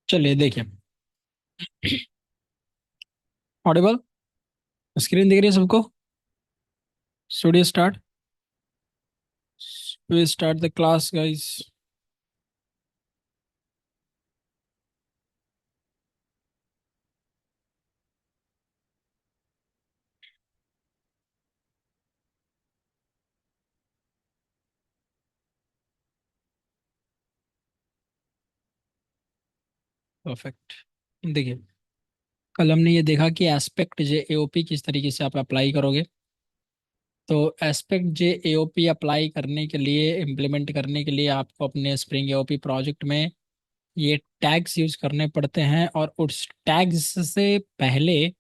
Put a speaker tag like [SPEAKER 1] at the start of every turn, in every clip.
[SPEAKER 1] चलिए देखिए। Audible. Screen दिख रही है सबको? Studio start. We start the class guys. Perfect. देखिए, कल हमने ये देखा कि एस्पेक्ट जे एओपी किस तरीके से आप अप्लाई करोगे। तो एस्पेक्ट जे एओपी अप्लाई करने के लिए, इम्प्लीमेंट करने के लिए आपको अपने स्प्रिंग एओपी प्रोजेक्ट में ये टैग्स यूज करने पड़ते हैं, और उस टैग्स से पहले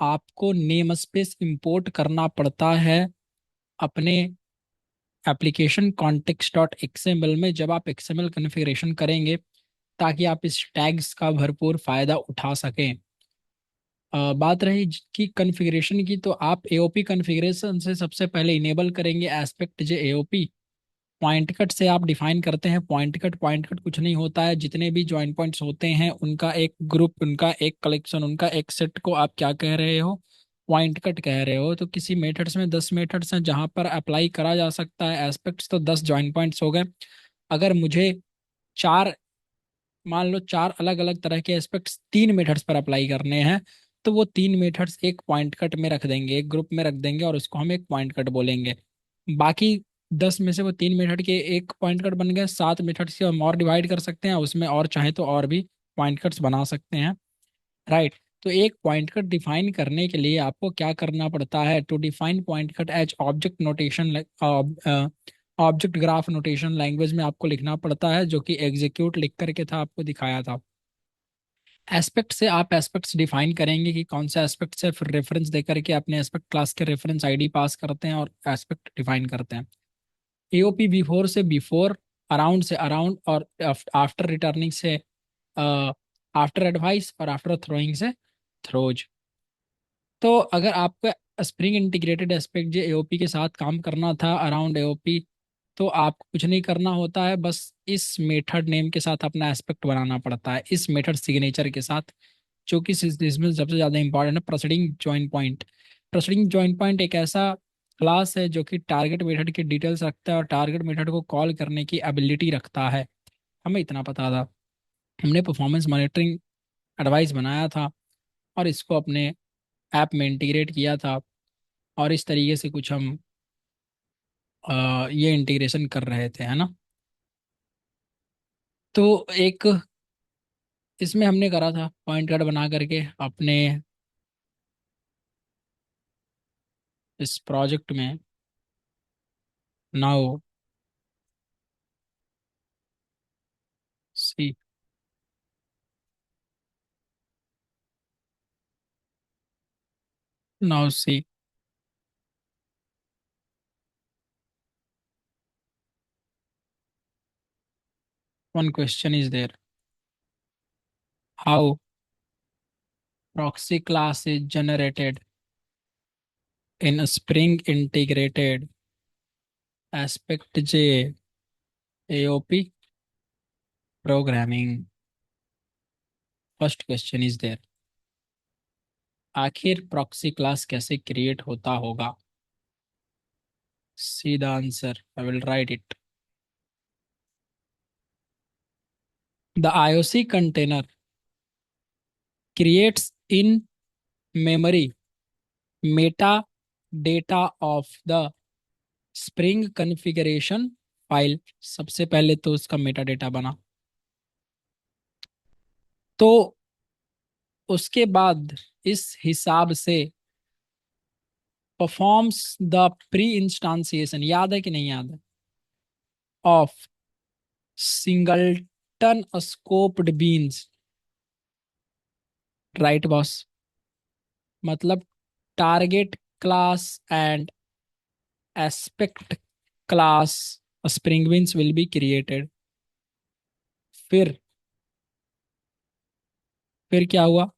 [SPEAKER 1] आपको नेम स्पेस इंपोर्ट करना पड़ता है अपने एप्लीकेशन कॉन्टेक्स्ट डॉट एक्सएमएल में, जब आप एक्सएमएल कन्फिग्रेशन करेंगे, ताकि आप इस टैग्स का भरपूर फायदा उठा सकें। बात रही कि कॉन्फ़िगरेशन की, तो आप एओपी कॉन्फ़िगरेशन से सबसे पहले इनेबल करेंगे एस्पेक्ट जे एओपी। पॉइंट कट से आप डिफाइन करते हैं पॉइंट कट कुछ नहीं होता है, जितने भी जॉइन पॉइंट्स होते हैं उनका एक ग्रुप, उनका एक कलेक्शन, उनका एक सेट को आप क्या कह रहे हो? पॉइंट कट कह रहे हो। तो किसी मेथड्स में 10 मेथड्स हैं जहां पर अप्लाई करा जा सकता है एस्पेक्ट्स, तो 10 जॉइन पॉइंट्स हो गए। अगर मुझे चार, मान लो चार अलग अलग तरह के एस्पेक्ट्स तीन मेथड्स पर अप्लाई करने हैं, तो वो तीन मेथड्स एक पॉइंट कट में रख देंगे, एक ग्रुप में रख देंगे, और उसको हम एक पॉइंट कट बोलेंगे। बाकी 10 में से वो तीन मेथड के एक पॉइंट कट बन गए, 7 मेथड्स से हम और डिवाइड कर सकते हैं, उसमें और चाहे तो और भी पॉइंट कट्स बना सकते हैं। राइट। तो एक पॉइंट कट डिफाइन करने के लिए आपको क्या करना पड़ता है? To define pointcut as object notation, object graph notation language में आपको लिखना पड़ता है, जो कि एग्जीक्यूट लिख करके था, आपको दिखाया था। एस्पेक्ट से आप एस्पेक्ट्स डिफाइन करेंगे कि कौन सा एस्पेक्ट से, फिर रेफरेंस दे करके अपने एस्पेक्ट क्लास के रेफरेंस आईडी पास करते हैं और एस्पेक्ट डिफाइन करते हैं। एओपी बिफोर से बिफोर, अराउंड से अराउंड, और आफ्टर रिटर्निंग से आफ्टर एडवाइस, और आफ्टर थ्रोइंग से थ्रोज। तो अगर आपको स्प्रिंग इंटीग्रेटेड एस्पेक्ट जे एओपी के साथ काम करना था अराउंड एओपी, तो आपको कुछ नहीं करना होता है, बस इस मेथड नेम के साथ अपना एस्पेक्ट बनाना पड़ता है, इस मेथड सिग्नेचर के साथ, जो कि इसमें सबसे ज़्यादा इंपॉर्टेंट है, proceeding join point. Proceeding join point एक ऐसा क्लास है जो कि टारगेट मेथड की डिटेल्स रखता है और टारगेट मेथड को कॉल करने की एबिलिटी रखता है। हमें इतना पता था। हमने परफॉर्मेंस मॉनिटरिंग एडवाइस बनाया था और इसको अपने ऐप में इंटीग्रेट किया था, और इस तरीके से कुछ हम ये इंटीग्रेशन कर रहे थे, है ना। तो एक इसमें हमने करा था पॉइंट कार्ड बना करके अपने इस प्रोजेक्ट में। Now see, now see, one question is there: how proxy class is generated in Spring integrated aspect J AOP programming? First question is there, आखिर प्रॉक्सी क्लास कैसे क्रिएट होता होगा? See the answer, I will write it. The IOC container creates in memory meta data of the Spring configuration file. सबसे पहले तो उसका Meta data बना, तो उसके बाद इस हिसाब से परफॉर्म्स द प्री इंस्टांसिएशन, याद है कि नहीं याद है, of singleton scoped beans. Right boss? मतलब target class and aspect class spring beans will be created. फिर क्या हुआ?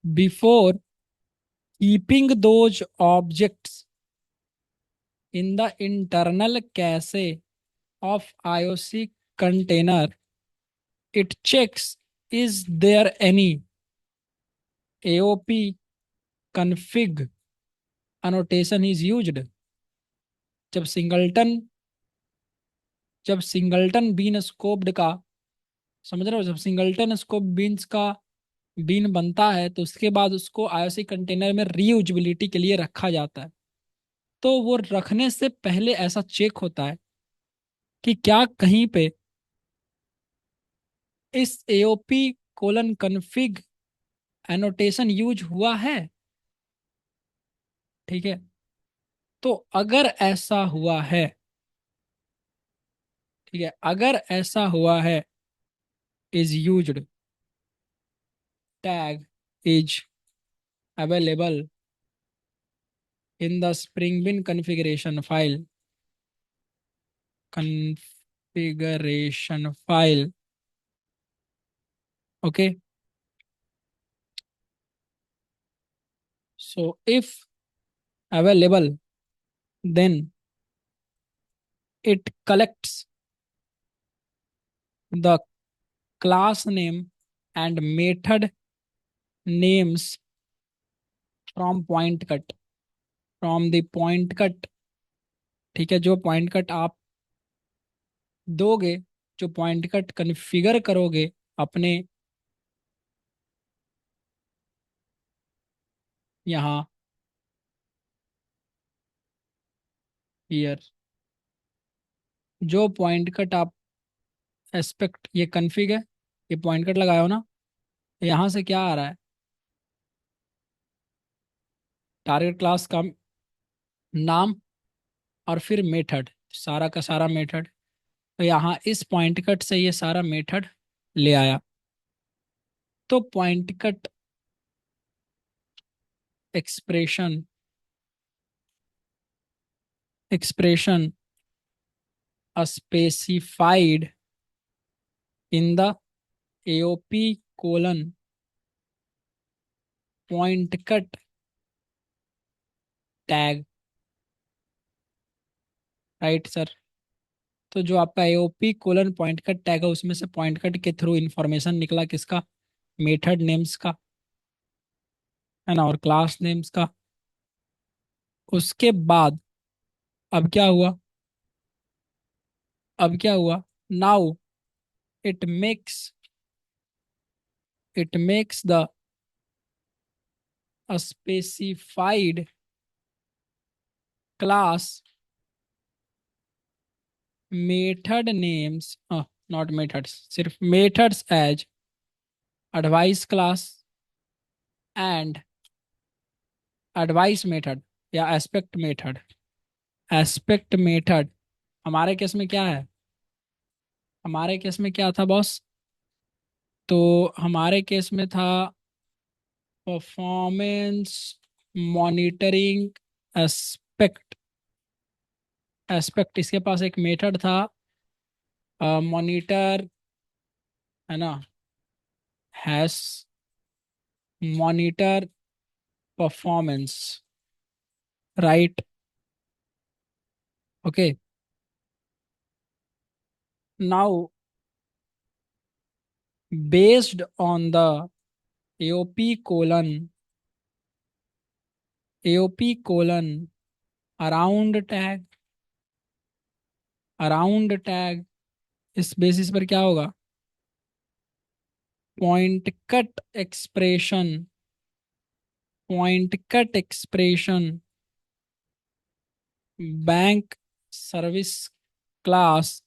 [SPEAKER 1] Before keeping those objects in the internal cache of IOC container, it checks is there any AOP config annotation is used? जब singleton जब singleton bean scoped का, समझ रहे हो, जब सिंगलटन स्कोप बीन्स का बीन बनता है तो उसके बाद उसको आईओसी कंटेनर में रीयूजेबिलिटी के लिए रखा जाता है। तो वो रखने से पहले ऐसा चेक होता है कि क्या कहीं पे इस AOP colon config annotation use हुआ है। ठीक है, तो अगर ऐसा हुआ है, ठीक है, अगर ऐसा हुआ है, is used, tag is available in the spring bean configuration file, configuration file, okay. So if available, then it collects the class name and method names from point cut, from the point cut। ठीक है, जो point cut आप दोगे, जो point cut configure करोगे अपने यहाँ, year, जो पॉइंट कट आप एस्पेक्ट, ये कन्फिग है, ये पॉइंट कट लगाए हो ना, यहाँ से क्या आ रहा है, टारगेट क्लास का नाम और फिर मेथड, सारा का सारा मेथड। तो यहाँ इस पॉइंट कट से ये सारा मेथड ले आया। तो point cut expression expression specified in the AOP colon point cut tag, right sir. तो जो आपका AOP colon point cut tag है उसमें से पॉइंट कट के थ्रू इंफॉर्मेशन निकला किसका, मेथड नेम्स का, है ना, और क्लास नेम्स का। उसके बाद अब क्या हुआ, अब क्या हुआ, now it makes it makes the specified class method names, not methods, सिर्फ methods as advice class and advice method या एस्पेक्ट मेथड। एस्पेक्ट मेथड हमारे केस में क्या है, हमारे केस में क्या था बॉस, तो हमारे केस में था परफॉर्मेंस मॉनिटरिंग एस्पेक्ट। एस्पेक्ट इसके पास एक मेथड था, मॉनिटर, है ना, hash monitor performance, right, okay. Now based on the AOP colon around tag, इस बेसिस पर क्या होगा, pointcut expression pointcut expression bank service class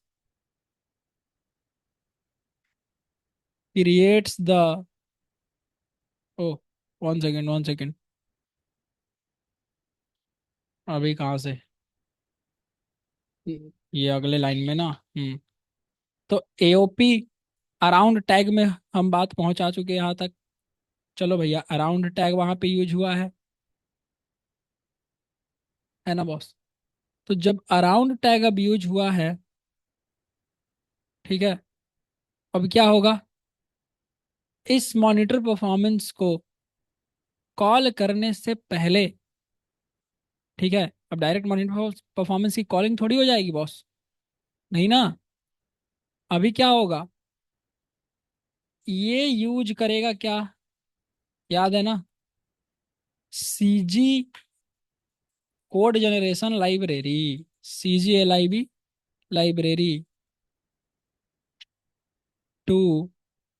[SPEAKER 1] creates the, ओ, 1 सेकेंड 1 सेकेंड, अभी कहाँ से, ये अगले लाइन में ना। तो एओपी अराउंड टैग में हम बात पहुंचा चुके हैं यहाँ तक। चलो भैया, अराउंड टैग वहां पे यूज हुआ है ना बॉस। तो जब अराउंड टैग अब यूज हुआ है, ठीक है, अब क्या होगा, इस मॉनिटर परफॉर्मेंस को कॉल करने से पहले, ठीक है, अब डायरेक्ट मॉनिटर परफॉर्मेंस की कॉलिंग थोड़ी हो जाएगी बॉस, नहीं ना। अभी क्या होगा, ये यूज करेगा क्या, याद है ना, CG code generation library, CGLIB library to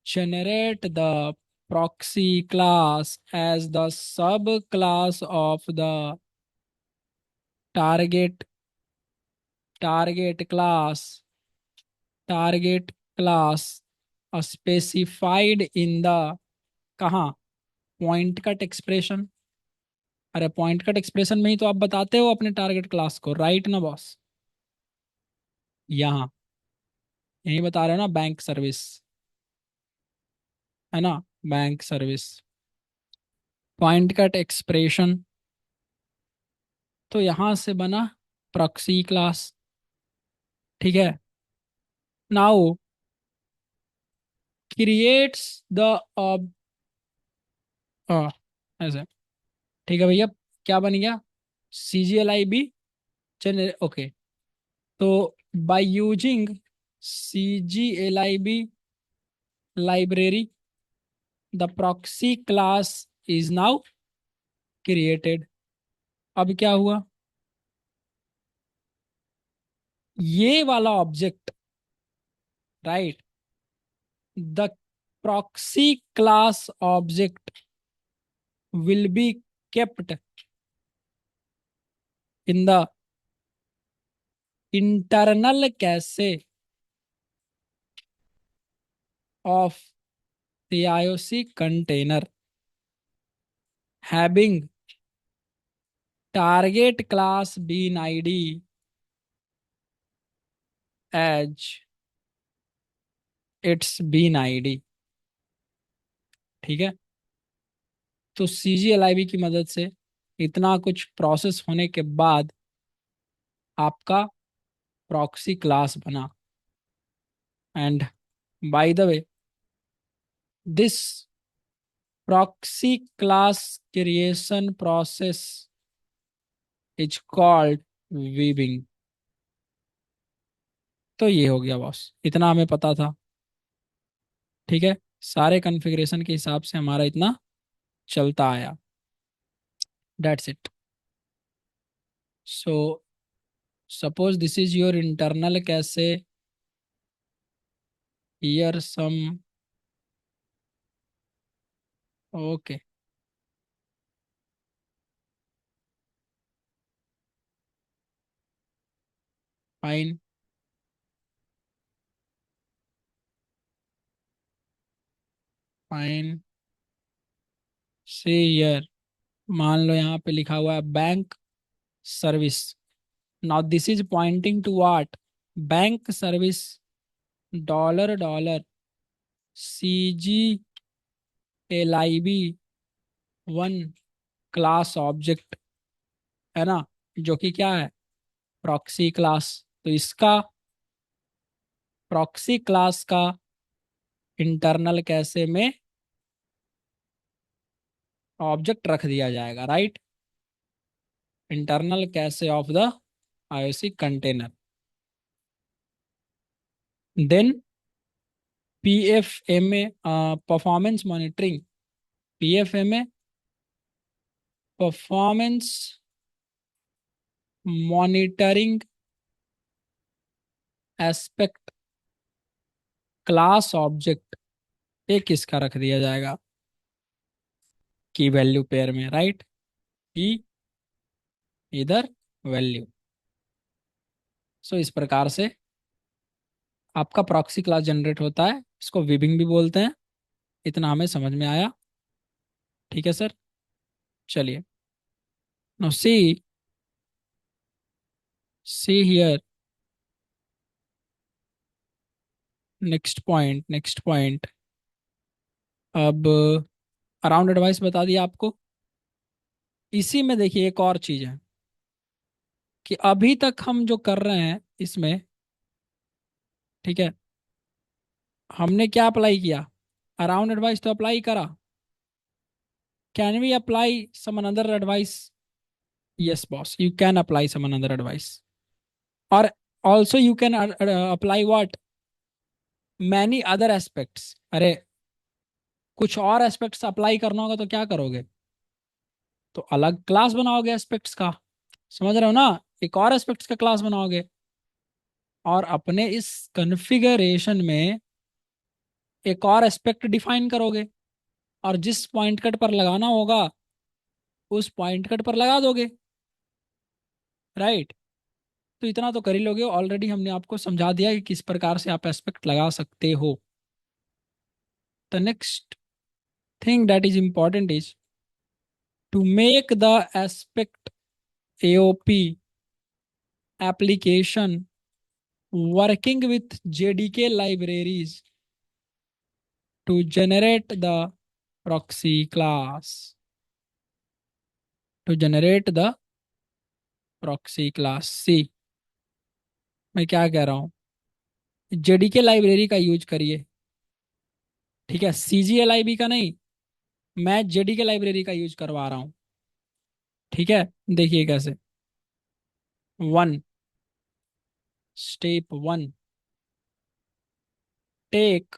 [SPEAKER 1] generate the proxy class as the subclass of the target target class target class specified in the, कहाँ, पॉइंट कट एक्सप्रेशन। अरे पॉइंट कट एक्सप्रेशन में ही तो आप बताते हो अपने टारगेट क्लास को, right ना बॉस। यहाँ यही बता रहे हो ना, बैंक सर्विस, है ना, bank service, point cut expression. तो यहां से बना प्रॉक्सी क्लास, ठीक है। नाउ क्रिएट्स द ऐसे, ठीक है भैया, क्या बन गया, CGLIB जनरेट, ओके। तो by using CGLIB library the proxy class is now created. अब क्या हुआ, ये वाला object, right, the proxy class object will be kept in the internal cache of the IOC container having target class bean ID as its bean ID, ठीक है। तो CGLIB की मदद से इतना कुछ प्रोसेस होने के बाद आपका प्रॉक्सी क्लास बना। And by the way, this proxy class creation process is called weaving. तो ये हो गया बॉस, इतना हमें पता था, ठीक है। सारे कॉन्फ़िगरेशन के हिसाब से हमारा इतना चलता आया, that's it. So suppose this is your internal cache, here some, okay, fine, fine, say here, मान लो यहाँ पे लिखा हुआ है bank service. Now this is pointing to what, bank service dollar dollar CGLIB one class object, है ना, जो कि क्या है, प्रॉक्सी क्लास। तो इसका प्रॉक्सी क्लास का इंटरनल कैसे में ऑब्जेक्ट रख दिया जाएगा, राइट, इंटरनल कैसे of the IOC container. Then PFMA performance monitoring, PFMA performance monitoring aspect class object, एक किसका रख दिया जाएगा, की वैल्यू पेयर में, राइट, की इधर वैल्यू। सो इस प्रकार से आपका प्रॉक्सी क्लास जनरेट होता है, इसको विबिंग भी बोलते हैं। इतना हमें समझ में आया, ठीक है सर। चलिए, no see here, next point. अब अराउंड एडवाइस बता दिया आपको। इसी में देखिए एक और चीज है कि अभी तक हम जो कर रहे हैं इसमें, ठीक है, हमने क्या अप्लाई किया, अराउंड एडवाइस तो अप्लाई करा। Can we apply some another advice, yes boss, you can apply some another advice. और also you can apply what, many other aspects. अरे कुछ और एस्पेक्ट्स अप्लाई करना होगा तो क्या करोगे? तो अलग क्लास बनाओगे एस्पेक्ट्स का, समझ रहे हो ना? एक और एस्पेक्ट्स का क्लास बनाओगे, और अपने इस कॉन्फ़िगरेशन में एक और एस्पेक्ट डिफाइन करोगे, और जिस पॉइंट कट पर लगाना होगा उस पॉइंट कट पर लगा दोगे, राइट? तो इतना तो कर ही लोगे, ऑलरेडी हमने आपको समझा दिया कि किस प्रकार से आप एस्पेक्ट लगा सकते हो। The next thing that is important is to make the aspect AOP application working with JDK libraries to generate the proxy class. To generate the proxy class. See, मैं क्या कह रहा हूँ, JDK लाइब्रेरी का use करिए, ठीक है? CGLIB का नहीं, मैं JDK लाइब्रेरी का यूज करवा रहा हूँ, ठीक है? देखिए कैसे। One, step one, take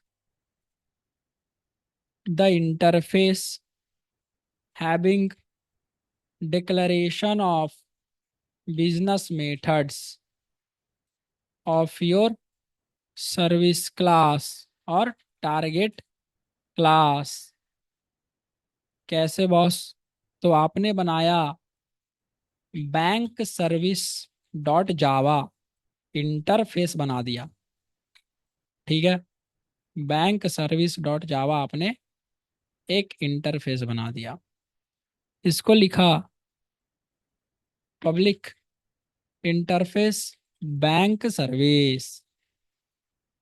[SPEAKER 1] the interface having declaration of business methods of your service class or target class। कैसे बॉस? तो आपने बनाया बैंक सर्विस डॉट जावा, इंटरफेस बना दिया, ठीक है? बैंक सर्विस डॉट जावा आपने एक इंटरफेस बना दिया, इसको लिखा पब्लिक इंटरफेस बैंक सर्विस।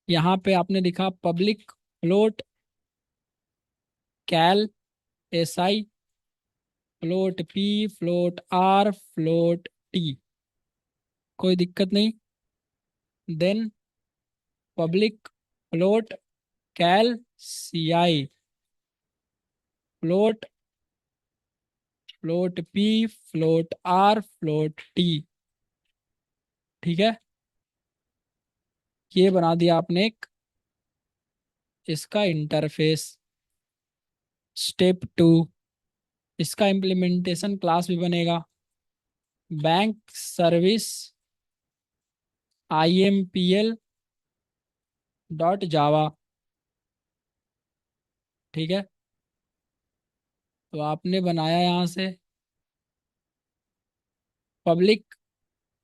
[SPEAKER 1] यहाँ पे आपने लिखा public float cal SI float P float R float T, कोई दिक्कत नहीं। Then public float cal CI float float P float R float T, ठीक है? ये बना दिया आपने एक इसका इंटरफेस। स्टेप टू, इसका इम्प्लीमेंटेशन क्लास भी बनेगा, बैंक सर्विस IMPL डॉट जावा, ठीक है? तो आपने बनाया यहाँ से public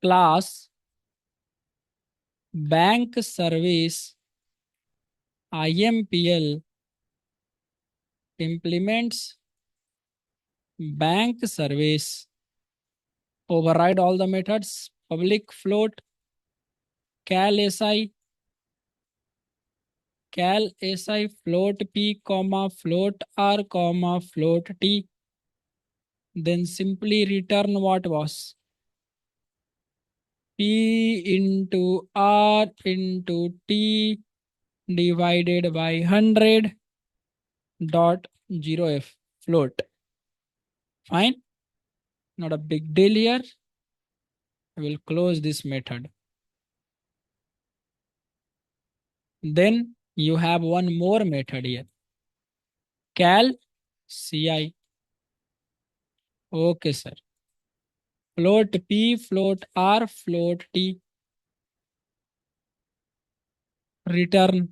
[SPEAKER 1] class bank service IMPL implements bank service, override all the methods, public float cal si float P comma float R comma float T, then simply return what was P into R into T divided by 100 dot 0f float. Fine, not a big deal here. I will close this method. Then you have one more method here, cal CI. Okay sir, float P float R float T, return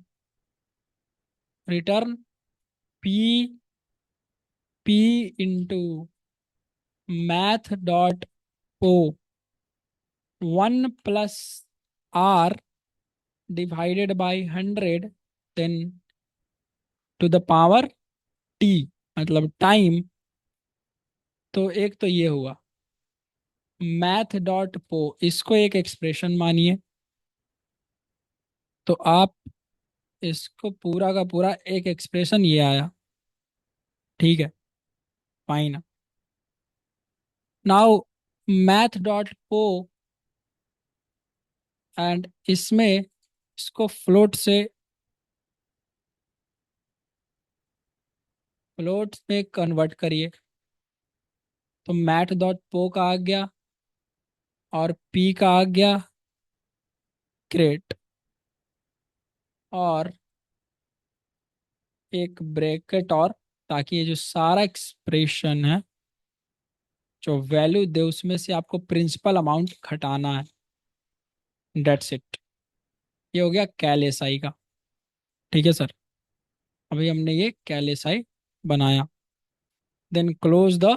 [SPEAKER 1] P into math dot O 1 plus R divided by 100 then to the power T, मतलब time. तो एक तो ये हुआ math dot पो, इसको एक expression मानिए, तो आप इसको पूरा का पूरा एक एक्सप्रेशन ये आया, ठीक है? फाइन। नाउ मैथ डॉट पो, एंड इसमें इसको फ्लोट में कन्वर्ट करिए, तो मैथ डॉट पो का आ गया और पी का आ गया क्रेट, और एक ब्रैकेट और, ताकि ये जो सारा एक्सप्रेशन है जो वैल्यू दे उसमें से आपको प्रिंसिपल अमाउंट घटाना है। That's it. ये हो गया कैल एसआई का। ठीक है सर। अभी हमने ये कैल एसआई बनाया। Then close the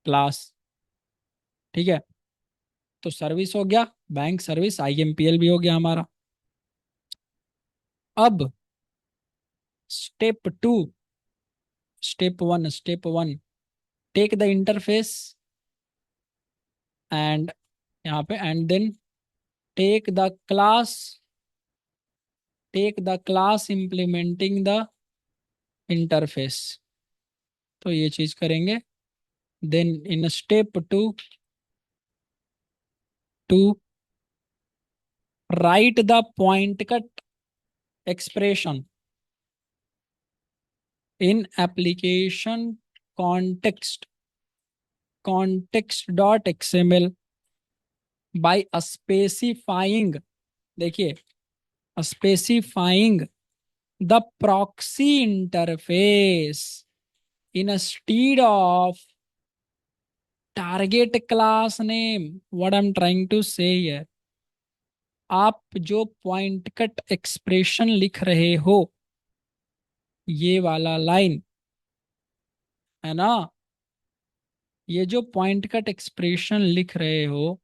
[SPEAKER 1] class. ठीक है। तो सर्विस हो गया, बैंक सर्विस आईएमपीएल भी हो गया हमारा। अब step 2, step 1 take the interface and, यहाँ पे and then take the class, take the class implementing the interface. तो ये चीज करेंगे। Then in step 2 to write the pointcut expression in application context, context dot XML by specifying, देखिए specifying the proxy interface instead of target class name. What I'm trying to say here, आप जो point cut expression लिख रहे हो, ये वाला line है ना, ये जो पॉइंट कट एक्सप्रेशन लिख रहे हो,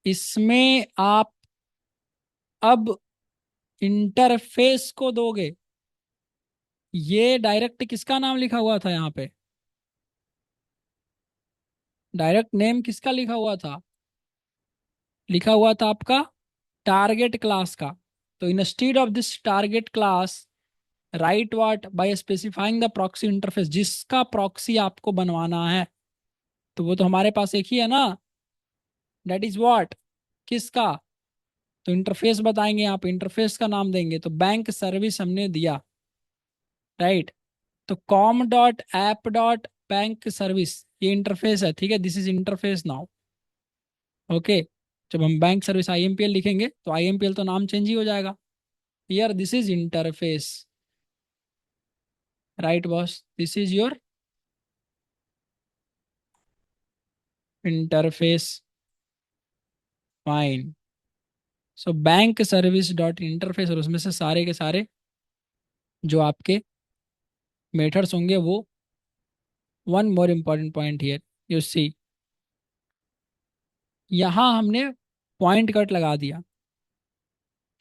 [SPEAKER 1] इसमें आप अब इंटरफेस को दोगे। ये डायरेक्ट किसका नाम लिखा हुआ था यहाँ पे, डायरेक्ट नेम किसका लिखा हुआ था, लिखा हुआ था आपका टारगेट क्लास का। तो instead of this target class right what by specifying the proxy interface, जिसका प्रॉक्सी आपको बनवाना है, तो वो तो हमारे पास एक ही है ना, दैट इज व्हाट, किसका, तो इंटरफेस बताएंगे, यहाँ पे इंटरफेस का नाम देंगे, तो बैंक सर्विस हमने दिया, राइट। तो com dot app dot bank service, ये इंटरफेस है, ठीक है, this is interface now. Okay. जब हम बैंक सर्विस आईएमपीएल लिखेंगे तो आईएमपीएल तो नाम चेंज ही हो जाएगा। Here this is interface, right boss, this is your interface, fine. So bank service dot interface, और उसमें से सारे के सारे जो आपके मेथड्स होंगे वो, one more important point here, you see, यहाँ हमने पॉइंट कट लगा दिया।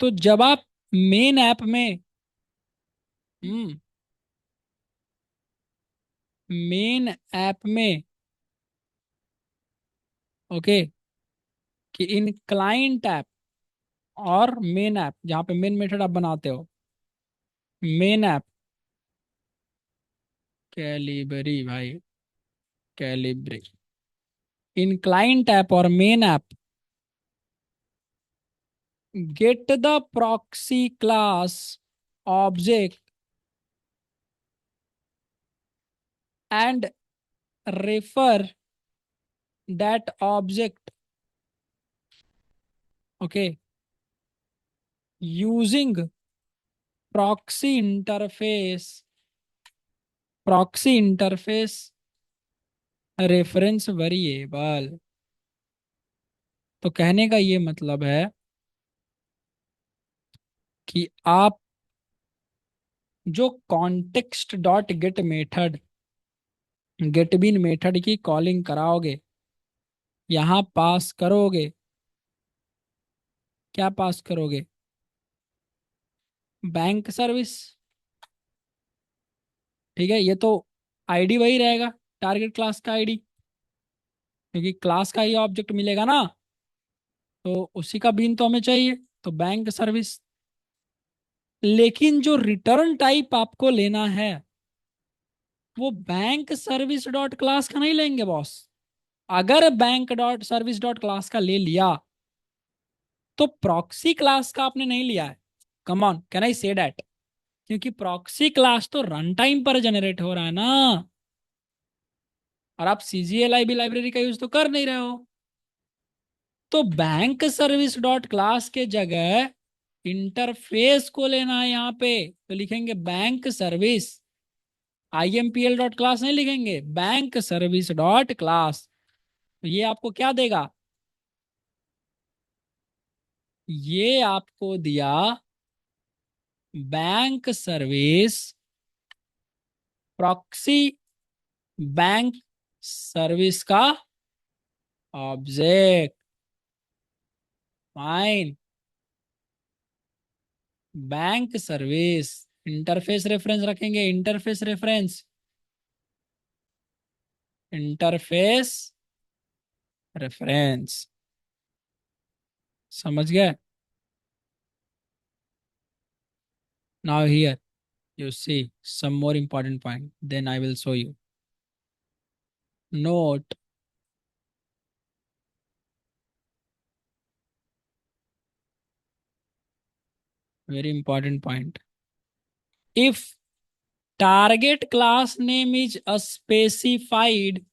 [SPEAKER 1] तो जब आप मेन ऐप में, मेन ऐप में, ओके, कि इन क्लाइंट ऐप और मेन ऐप, जहाँ पे मेन मेथड आप बनाते हो, मेन ऐप, कैलिबरी भाई, कैलिब्री, इन क्लाइंट ऐप और main app get the proxy class object and refer that object, okay, using proxy interface, proxy interface reference variable। तो कहने का ये मतलब है कि आप जो context dot get method, get bean method की कॉलिंग कराओगे, यहाँ पास करोगे, क्या पास करोगे, बैंक सर्विस। ठीक है, ये तो आईडी वही रहेगा, टारगेट क्लास का आईडी, क्योंकि क्लास का ही ऑब्जेक्ट मिलेगा ना, तो उसी का बीन तो हमें चाहिए, तो बैंक सर्विस। लेकिन जो रिटर्न टाइप आपको लेना है वो बैंक सर्विस डॉट क्लास का नहीं लेंगे बॉस। अगर bank dot service dot class का ले लिया तो प्रॉक्सी क्लास का आपने नहीं लिया है। Come on, can I say that, क्योंकि प्रॉक्सी क्लास तो रन टाइम पर जनरेट हो रहा है ना, और आप सीजीएलआईबी लाइब्रेरी का यूज तो कर नहीं रहे हो। तो बैंक सर्विस डॉट क्लास के जगह इंटरफेस को लेना है यहाँ पे, तो लिखेंगे bank service. IMPL dot class नहीं लिखेंगे, बैंक सर्विस डॉट क्लास। तो ये आपको क्या देगा? ये आपको दिया bank service proxy, bank service का object. Fine. Bank service, interface reference रखेंगे, इंटरफेस रेफरेंस, इंटरफेस रेफरेंस। समझ गए? Now here you see some more important point, then I will show you. Note, very important point. If target class name is specified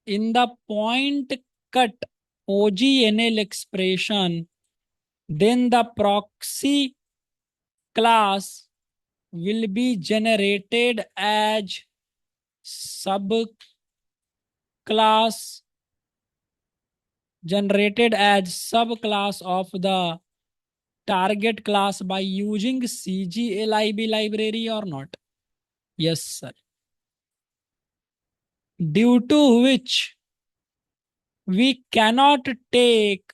[SPEAKER 1] in the point cut OGNL expression, then the proxy class will be subclass generated as subclass of the target class by using CGLIB library or not? Yes, sir. Due to which we cannot take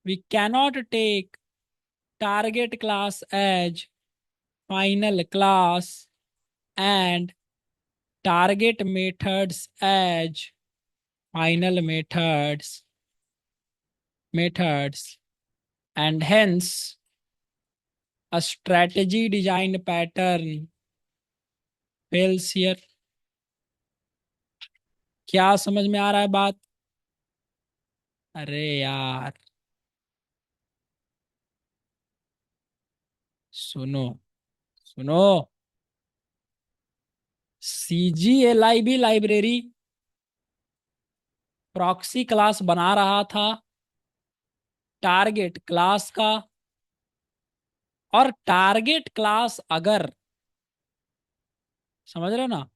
[SPEAKER 1] we cannot take target class as final class and target methods as final methods, and hence a strategy design pattern fails here. क्या समझ में आ रहा है बात? अरे यार, सुनो सुनो। CGLIB लाइब्रेरी प्रॉक्सी क्लास बना रहा था टारगेट क्लास का, और टारगेट क्लास अगर, समझ रहे हो ना,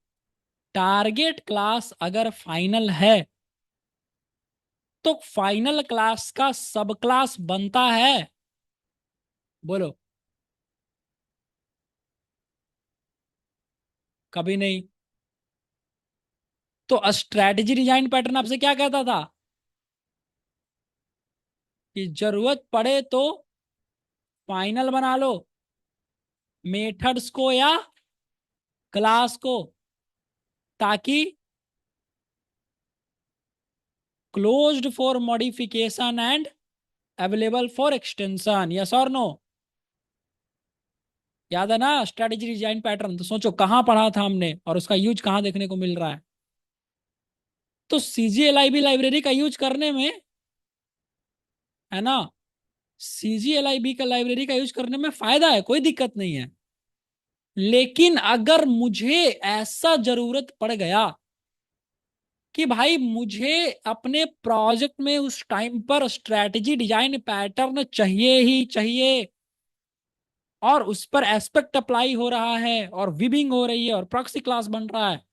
[SPEAKER 1] टारगेट क्लास अगर फाइनल है तो फाइनल क्लास का सब क्लास बनता है। बोलो। कभी नहीं। तो स्ट्रेटजी डिजाइन पैटर्न आपसे क्या कहता था कि जरूरत पड़े तो फाइनल बना लो मेथड्स को या क्लास को, ताकि closed for modification and available for extension. Yes और नो? याद है ना स्ट्रेटेजी डिजाइन पैटर्न? तो सोचो कहां पढ़ा था हमने और उसका यूज कहां देखने को मिल रहा है। तो CGLIB लाइब्रेरी का यूज करने में, है ना, CGLIB का लाइब्रेरी का यूज करने में फायदा है, कोई दिक्कत नहीं है। लेकिन अगर मुझे ऐसा जरूरत पड़ गया कि भाई मुझे अपने प्रोजेक्ट में उस टाइम पर स्ट्रेटजी डिजाइन पैटर्न चाहिए ही चाहिए, और उस पर एस्पेक्ट अप्लाई हो रहा है और विबिंग हो रही है और प्रॉक्सी क्लास बन रहा है,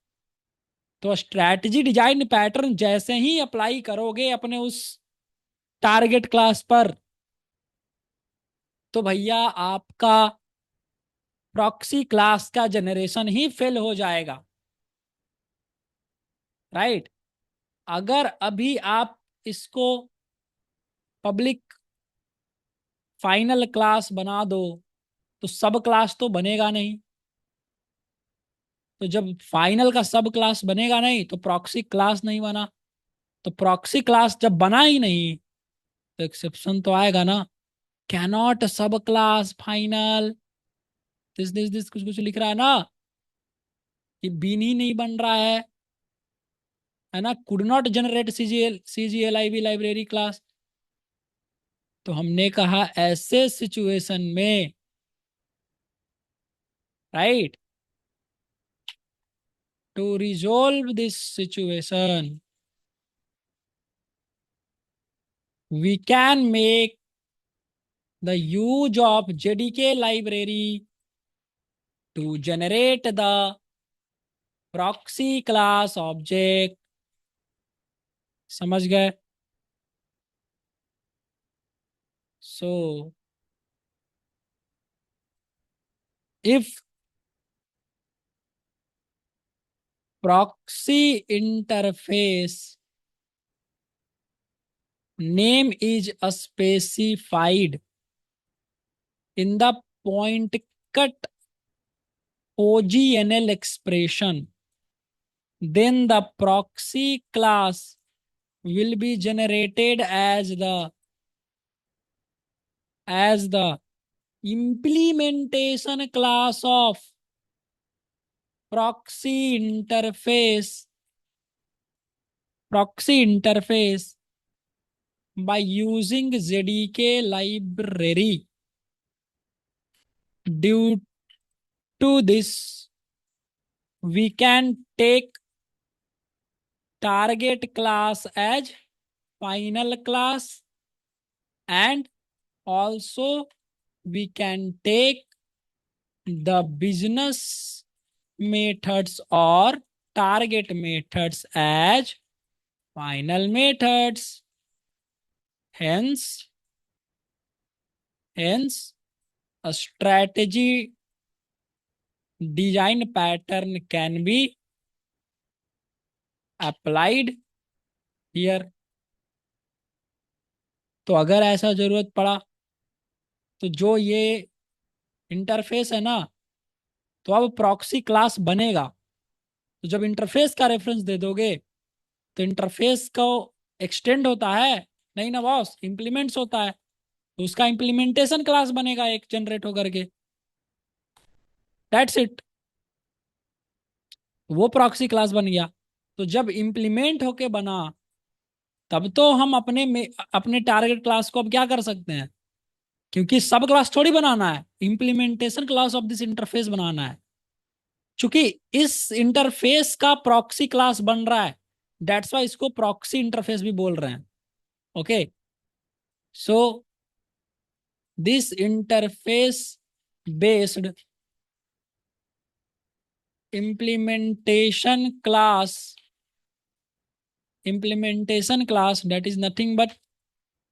[SPEAKER 1] तो स्ट्रेटजी डिजाइन पैटर्न जैसे ही अप्लाई करोगे अपने उस टारगेट क्लास पर, तो भैया आपका प्रॉक्सी क्लास का जनरेशन ही फेल हो जाएगा। राइट? अगर अभी आप इसको पब्लिक फाइनल क्लास बना दो तो सब क्लास तो बनेगा नहीं। तो जब फाइनल का सब क्लास बनेगा नहीं तो प्रॉक्सी क्लास नहीं बना। तो प्रॉक्सी क्लास जब बना ही नहीं तो एक्सेप्शन तो आएगा ना, कैनॉट सब क्लास फाइनल दिस कुछ कुछ लिख रहा है ना, कि बीन ही नहीं बन रहा है ना, could not generate CGLIB library class. तो हमने कहा ऐसे सिचुएशन में, right, to resolve this situation we can make the use of JDK library to generate the proxy class object. समझ गए? So if proxy interface name is specified in the point cut OGNL expression, then the proxy class will be generated as the implementation class of proxy interface by using JDK library. Due to this, we can take target class as final class, and also we can take the business methods or target methods as final methods. Hence a strategy design pattern can be applied here. तो अगर ऐसा जरूरत पड़ा तो जो ये interface है ना, तो अब प्रॉक्सी क्लास बनेगा। तो जब इंटरफेस का रेफरेंस दे दोगे तो इंटरफेस को एक्सटेंड होता है, नहीं ना बॉस, इंप्लीमेंट्स होता है, तो उसका इंप्लीमेंटेशन क्लास बनेगा एक जनरेट होकर के। That's it. वो प्रॉक्सी क्लास बन गया। तो जब इंप्लीमेंट होके बना तब तो हम अपने टारगेट क्लास को अब क्या कर सकते हैं, क्योंकि सब क्लास थोड़ी बनाना है, implementation class of this interface बनाना है। चूंकि इस इंटरफेस का प्रॉक्सी क्लास बन रहा है, दैट्स वाई इसको प्रॉक्सी इंटरफेस भी बोल रहे हैं। Okay, so this interface based implementation class that is nothing but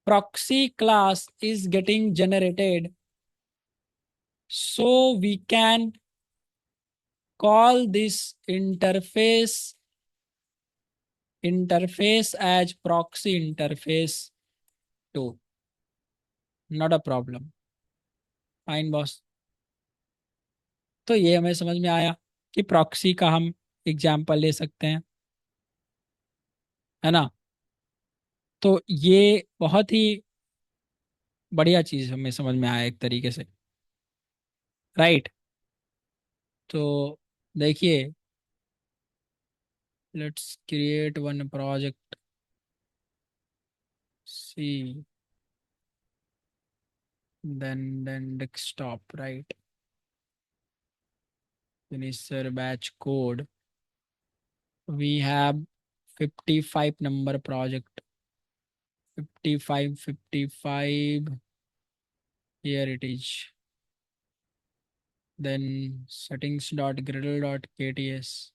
[SPEAKER 1] proxy class is getting generated, so we can call this interface as proxy interface too. Not a problem. Fine boss. तो ये हमें समझ में आया कि proxy का हम example ले सकते हैं, है ना। तो ये बहुत ही बढ़िया चीज हमें समझ में आया एक तरीके से, राइट। तो देखिए, let's create one project, C, then desktop, right, finisher batch code, we have 55 number project, 55, here it is. Then settings.gradle.kts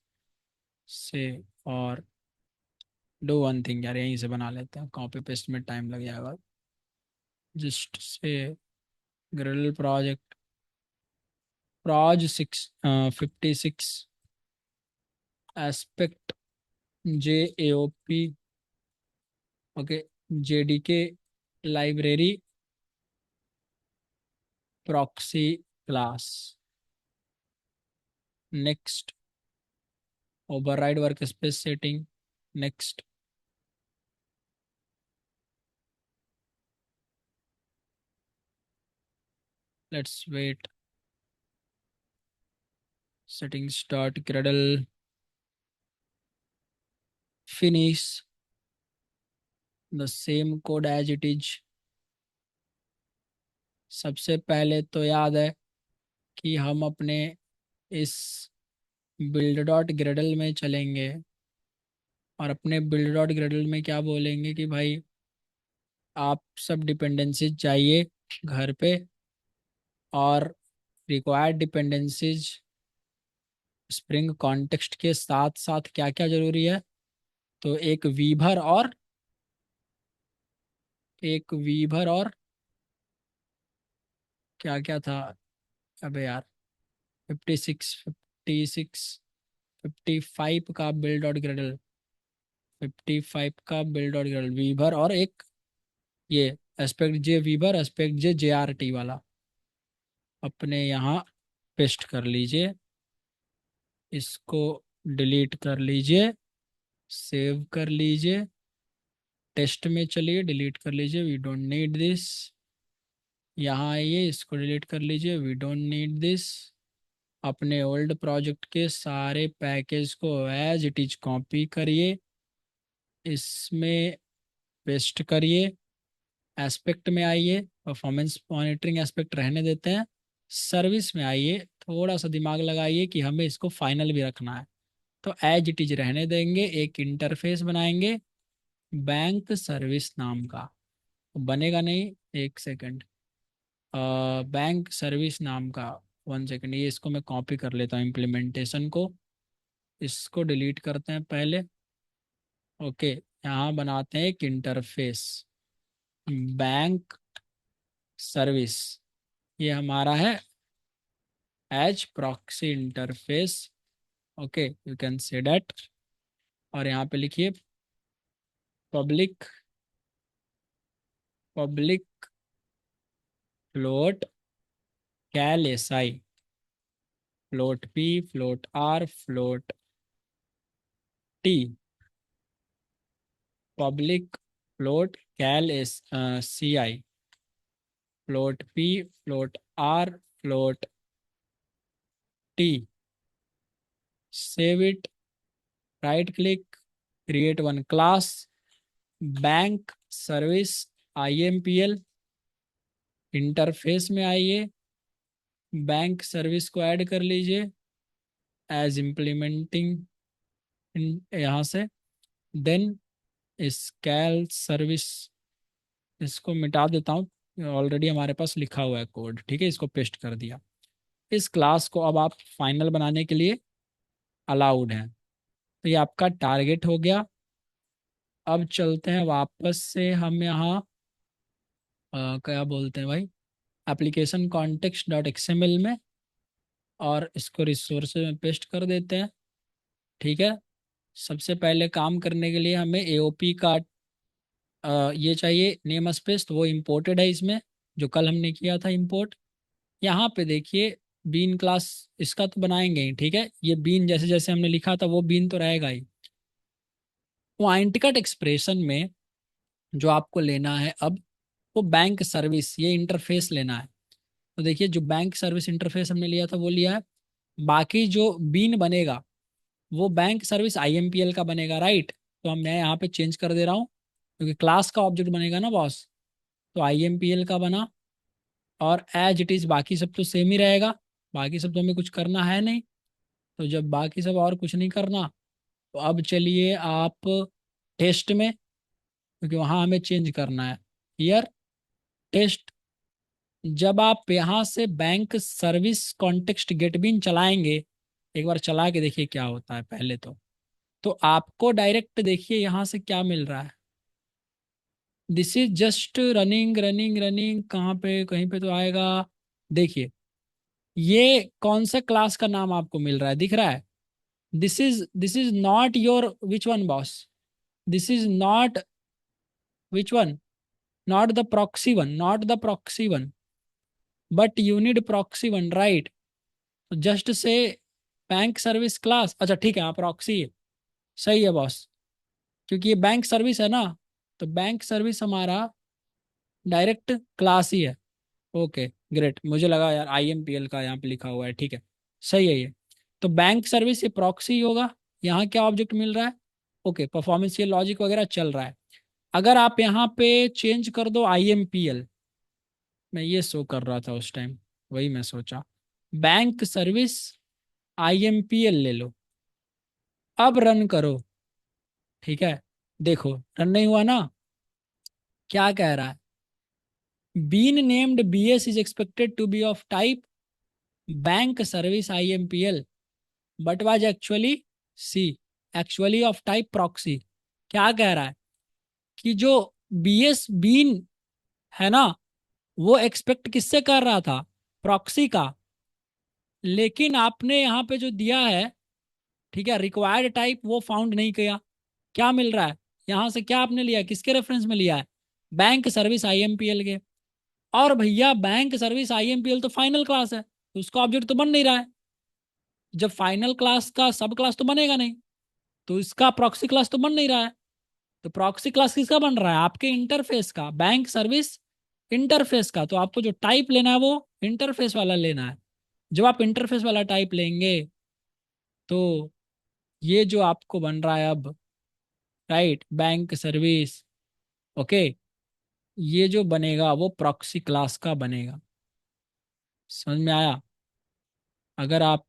[SPEAKER 1] से, और डू वन थिंग यार, यहीं से बना लेते हैं, कॉपी पेस्ट में टाइम लग जाएगा। Just say Gradle project proj 56 aspect JAOP, okay, JDK library proxy class. Next, override workspace setting. Next, let's wait, settings dot gradle finish the same code as it is। सबसे पहले तो याद है कि हम अपने इस बिल्ड डॉट ग्रेडल में चलेंगे और अपने बिल्ड डॉट ग्रेडल में क्या बोलेंगे कि भाई आप सब डिपेंडेंसी चाहिए घर पे। और रिक्वायर्ड डिपेंडेंसीज स्प्रिंग कॉन्टेक्स्ट के साथ साथ क्या क्या जरूरी है, तो एक वीभर और क्या क्या था, अबे यार, 55 का बिल्ड और ग्रेडल, 55 का बिल्ड और ग्रेडल वीभर, और एक ये एस्पेक्ट जे वीभर, एस्पेक्ट जे JRT वाला अपने यहाँ पेस्ट कर लीजिए। इसको डिलीट कर लीजिए, सेव कर लीजिए, टेस्ट में चलिए, डिलीट कर लीजिए, वी डोंट नीड दिस। यहाँ आइए, इसको डिलीट कर लीजिए, वी डोंट नीड दिस। अपने ओल्ड प्रोजेक्ट के सारे पैकेज को एज इट इज कॉपी करिए, इसमें पेस्ट करिए। एस्पेक्ट में आइए, परफॉर्मेंस मॉनिटरिंग एस्पेक्ट रहने देते हैं। सर्विस में आइए, थोड़ा सा दिमाग लगाइए कि हमें इसको फाइनल भी रखना है, तो एज इट इज रहने देंगे। एक इंटरफेस बनाएंगे बैंक सर्विस नाम का, बनेगा नहीं, एक सेकंड, बैंक सर्विस नाम का, 1 सेकंड, ये इसको मैं कॉपी कर लेता हूँ इम्प्लीमेंटेशन को, इसको डिलीट करते हैं पहले। ओके, यहाँ बनाते हैं एक इंटरफेस, बैंक सर्विस, ये हमारा है as proxy interface. Okay, you can say that. और यहाँ पे लिखिए public, public float cal SI, float P, float R, float T, public float cal CI, float P, float R, float T। Save it, right click, create one class, bank service IMPL। Interface में आइए, bank service को add कर लीजिए as implementing, यहाँ से। Then scale service, इसको मिटा देता हूँ, ऑलरेडी हमारे पास लिखा हुआ है कोड, ठीक है, इसको पेस्ट कर दिया। इस क्लास को अब आप फाइनल बनाने के लिए अलाउड हैं, तो ये आपका टारगेट हो गया। अब चलते हैं वापस से हम यहाँ, क्या बोलते हैं भाई, एप्लीकेशन कॉन्टेक्स्ट डॉट XML में, और इसको रिसोर्स में पेस्ट कर देते हैं। ठीक है, सबसे पहले काम करने के लिए हमें AOP का ये चाहिए नेम स्पेस, तो वो इम्पोर्टेड है इसमें, जो कल हमने किया था इंपोर्ट। यहाँ पे देखिए बीन क्लास, इसका तो बनाएंगे ही, ठीक है, ये बीन जैसे जैसे हमने लिखा था वो बीन तो रहेगा ही। पॉइंटिकट एक्सप्रेशन में जो आपको लेना है अब, वो बैंक सर्विस ये इंटरफेस लेना है। तो देखिए जो बैंक सर्विस इंटरफेस हमने लिया था वो लिया है। बाकी जो बीन बनेगा वो बैंक सर्विस IMPL का बनेगा, राइट। तो हम मैं यहाँ पे चेंज कर दे रहा हूँ, क्योंकि क्लास का ऑब्जेक्ट बनेगा ना बॉस, तो IMPL का बना। और एज इट इज बाकी सब तो सेम ही रहेगा, बाकी सब तो हमें कुछ करना है नहीं। तो जब बाकी सब और कुछ नहीं करना, तो अब चलिए आप टेस्ट में, क्योंकि वहाँ हमें चेंज करना है, हियर टेस्ट। जब आप यहाँ से बैंक सर्विस कॉन्टेक्स्ट गेट बिन चलाएंगे, एक बार चला के देखिए क्या होता है पहले तो आपको डायरेक्ट देखिए यहाँ से क्या मिल रहा है। This is just running running running, कहाँ पे कहीं पे तो आएगा। देखिए ये कौन सा क्लास का नाम आपको मिल रहा है, दिख रहा है। This is not your which one boss, this is not which one, not the proxy one, not the proxy one, but you need proxy one, right. Just say bank service class, अच्छा ठीक है, हाँ proxy है, सही है boss, क्योंकि ये bank service है ना, तो बैंक सर्विस हमारा डायरेक्ट क्लास ही है। ओके ग्रेट, मुझे लगा यार IMPL का यहाँ पे लिखा हुआ है, ठीक है, सही है ये। तो बैंक सर्विस ये प्रॉक्सी होगा। यहाँ क्या ऑब्जेक्ट मिल रहा है, ओके परफॉर्मेंस, ये लॉजिक वगैरह चल रहा है। अगर आप यहाँ पे चेंज कर दो IMPL, मैं ये शो कर रहा था उस टाइम, वही मैं सोचा, बैंक सर्विस IMPL ले लो, अब रन करो। ठीक है, देखो रन नहीं हुआ ना, क्या कह रहा है, bean named BS is expected to be of type bank service IMPL but was actually see, actually of type proxy. क्या कह रहा है कि जो बीएस बीन है ना, वो एक्सपेक्ट किससे कर रहा था, प्रॉक्सी का। लेकिन आपने यहाँ पे जो दिया है, ठीक है, रिक्वायर्ड टाइप वो फाउंड नहीं किया। क्या मिल रहा है यहाँ से, क्या आपने लिया, किसके रेफरेंस में लिया है, बैंक सर्विस आईएमपीएल के। और भैया बैंक सर्विस आईएमपीएल तो फाइनल क्लास है, तो उसका ऑब्जेक्ट तो बन नहीं रहा है। जब फाइनल क्लास का सब क्लास तो बनेगा नहीं, तो इसका प्रॉक्सी क्लास तो बन नहीं रहा है। तो प्रॉक्सी क्लास किसका बन रहा है, आपके इंटरफेस का, बैंक सर्विस इंटरफेस का। तो आपको जो टाइप लेना है वो इंटरफेस वाला लेना है। जब आप इंटरफेस वाला टाइप लेंगे तो ये जो आपको बन रहा है अब, राइट, बैंक सर्विस, ओके, ये जो बनेगा वो प्रॉक्सी क्लास का बनेगा। समझ में आया। अगर आप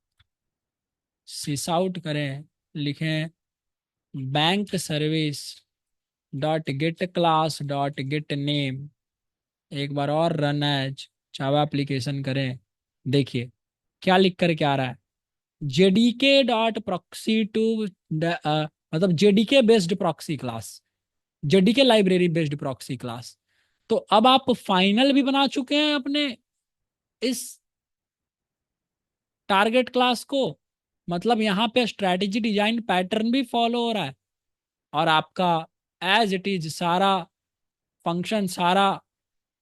[SPEAKER 1] सिस आउट करें, लिखें bank service dot gate class dot gate name, एक बार और रन एज जावा एप्लीकेशन करें, देखिए क्या लिख कर क्या आ रहा है, जेडीके डॉट प्रॉक्सी टू, मतलब JDK based proxy class, JDK library based proxy class. तो अब आप फाइनल भी बना चुके हैं अपने इस टारगेट क्लास को, मतलब यहाँ पे स्ट्रैटेजी डिजाइन पैटर्न भी फॉलो हो रहा है, और आपका एज इट इज सारा फंक्शन, सारा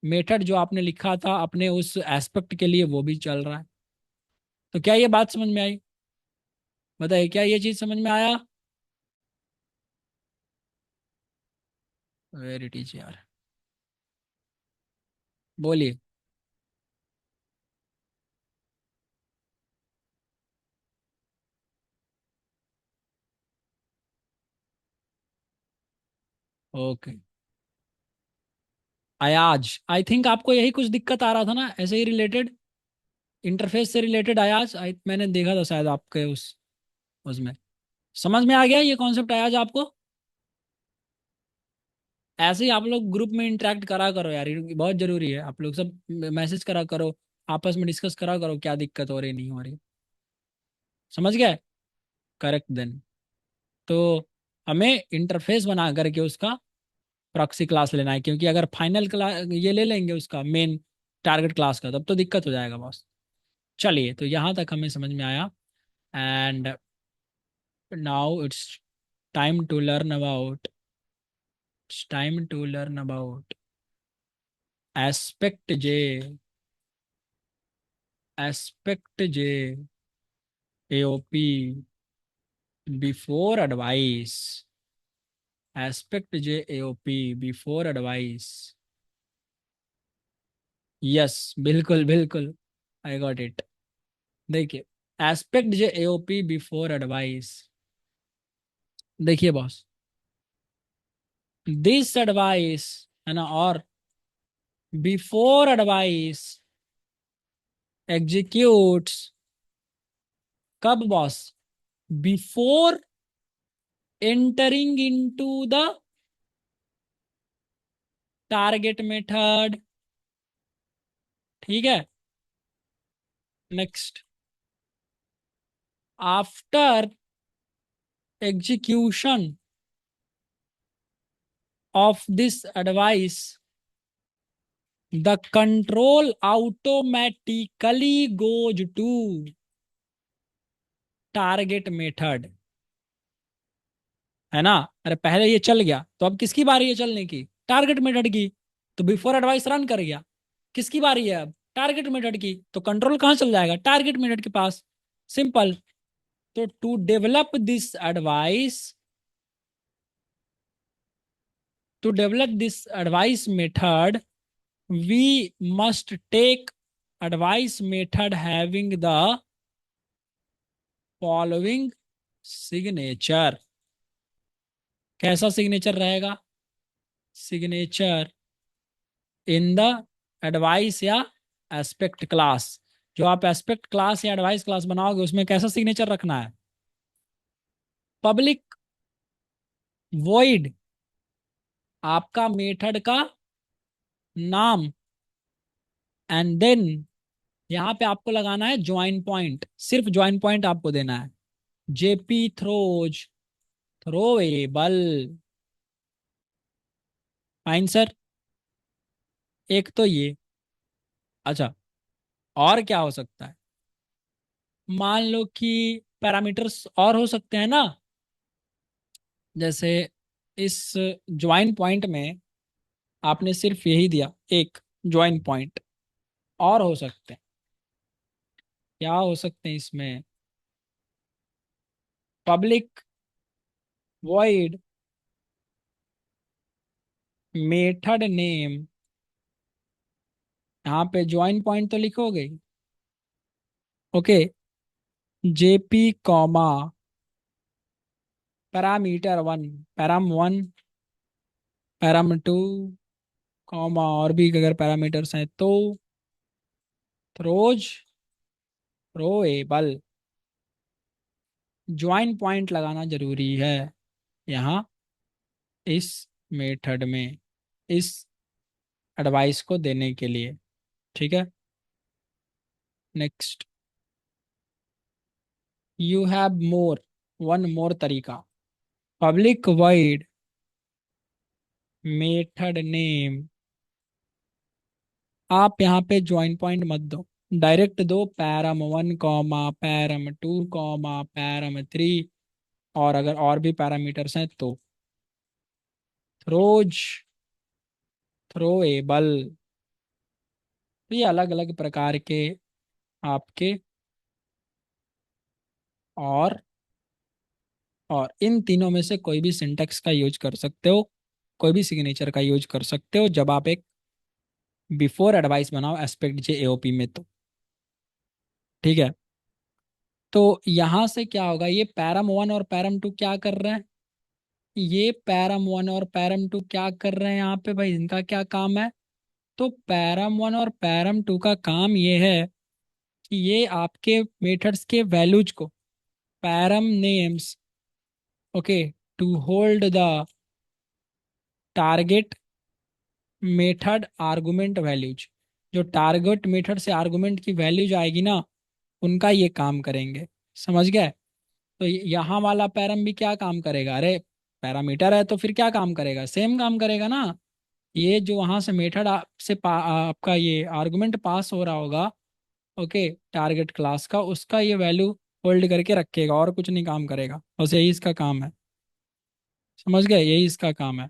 [SPEAKER 1] मेथड जो आपने लिखा था अपने उस एस्पेक्ट के लिए वो भी चल रहा है। तो क्या ये बात समझ में आई, बताइए क्या ये चीज समझ में आया। वेरी इट इज यार, बोलिए। ओके, अयाज, आई थिंक आपको यही कुछ दिक्कत आ रहा था ना, ऐसे ही रिलेटेड, इंटरफेस से रिलेटेड अयाज, मैंने देखा था शायद आपके उस उसमें। समझ में आ गया ये कॉन्सेप्ट अयाज आपको। ऐसे ही आप लोग ग्रुप में इंटरेक्ट करा करो यार, ये बहुत जरूरी है, आप लोग सब मैसेज करा करो, आपस में डिस्कस करा करो क्या दिक्कत हो रही नहीं हो रही। समझ गए, करेक्ट देन। तो हमें इंटरफेस बना करके उसका प्रॉक्सी क्लास लेना है, क्योंकि अगर फाइनल क्लास ये ले लेंगे उसका मेन टारगेट क्लास का, तब तो दिक्कत हो जाएगा बॉस। चलिए, तो यहाँ तक हमें समझ में आया। And now time to learn about it's time to learn about AspectJ, AspectJ AOP before advice, AspectJ AOP before advice. Yes, बिल्कुल बिल्कुल, आई गॉट इट। देखिए, AspectJ AOP before advice, देखिए boss, this advice है ना, और before advice executes, कब boss, before entering into the target method. ठीक है, next, after execution of this advice, the control automatically goes to target method, है ना। अरे पहले ये चल गया तो अब किसकी बारी है चलने की, टारगेट मेथड की। तो बिफोर एडवाइस रन कर गया, किसकी बारी है अब, टारगेट मेथड की। तो कंट्रोल कहाँ चल जाएगा, टारगेट मेथड के पास, सिंपल। तो to develop this advice, to develop this advice method, we must take advice method having the following signature। कैसा सिग्नेचर रहेगा, सिग्नेचर इन द एडवाइस या एस्पेक्ट क्लास। जो आप एस्पेक्ट क्लास या एडवाइस क्लास बनाओगे उसमें कैसा सिग्नेचर रखना है, पब्लिक वॉइड आपका मेथड का नाम, एंड देन यहाँ पे आपको लगाना है ज्वाइन पॉइंट, सिर्फ ज्वाइन पॉइंट आपको देना है। JP throws throwable. Fine sir. एक तो ये। अच्छा, और क्या हो सकता है? मान लो कि पैरामीटर्स और हो सकते हैं ना, जैसे इस ज्वाइन पॉइंट में आपने सिर्फ यही दिया एक ज्वाइन पॉइंट। और हो सकते हैं, क्या हो सकते हैं इसमें? पब्लिक वॉइड मेथड नेम, यहाँ पे ज्वाइन पॉइंट तो लिखोगे। Okay. JP comma parameter one, param one, param two, comma और भी अगर पैरामीटर्स हैं तो थ्रोज थ्रोएबल। ज्वाइन पॉइंट लगाना जरूरी है यहाँ इस मेथड में, इस एडवाइस को देने के लिए। ठीक है। Next, you have more, one more तरीका। पब्लिक वाइड मेथड नेम, आप यहाँ पे ज्वाइन पॉइंट मत दो, डायरेक्ट दो param one comma param two comma param three, और अगर और भी पैरामीटर्स हैं तो थ्रोज थ्रोएबल। तो ये अलग अलग प्रकार के आपके, और और इन तीनों में से कोई भी सिंटेक्स का यूज कर सकते हो, कोई भी सिग्नेचर का यूज कर सकते हो जब आप एक बिफोर एडवाइस बनाओ एस्पेक्ट जे एओपी में तो। ठीक है। तो यहाँ से क्या होगा, ये पैरम वन और पैरम टू क्या कर रहे हैं? ये पैरम वन और पैरम टू क्या कर रहे हैं यहाँ पे भाई, इनका क्या काम है? तो पैरम वन और पैरम टू का काम ये है कि ये आपके मेथड्स के वैल्यूज को, param names, okay, to hold the target method argument values, जो टारगेट मेथड से आर्गुमेंट की वैल्यूज आएगी ना, उनका ये काम करेंगे। समझ गए? तो यहाँ वाला पैरम भी क्या काम करेगा? अरे पैरामीटर है तो फिर क्या काम करेगा? सेम काम करेगा ना। ये जो वहां से मेथड से आपका ये आर्गुमेंट पास हो रहा होगा, ओके, टारगेट क्लास का, उसका ये वैल्यू होल्ड करके रखेगा और कुछ नहीं काम करेगा, बस यही इसका काम है। समझ गए? यही इसका काम है।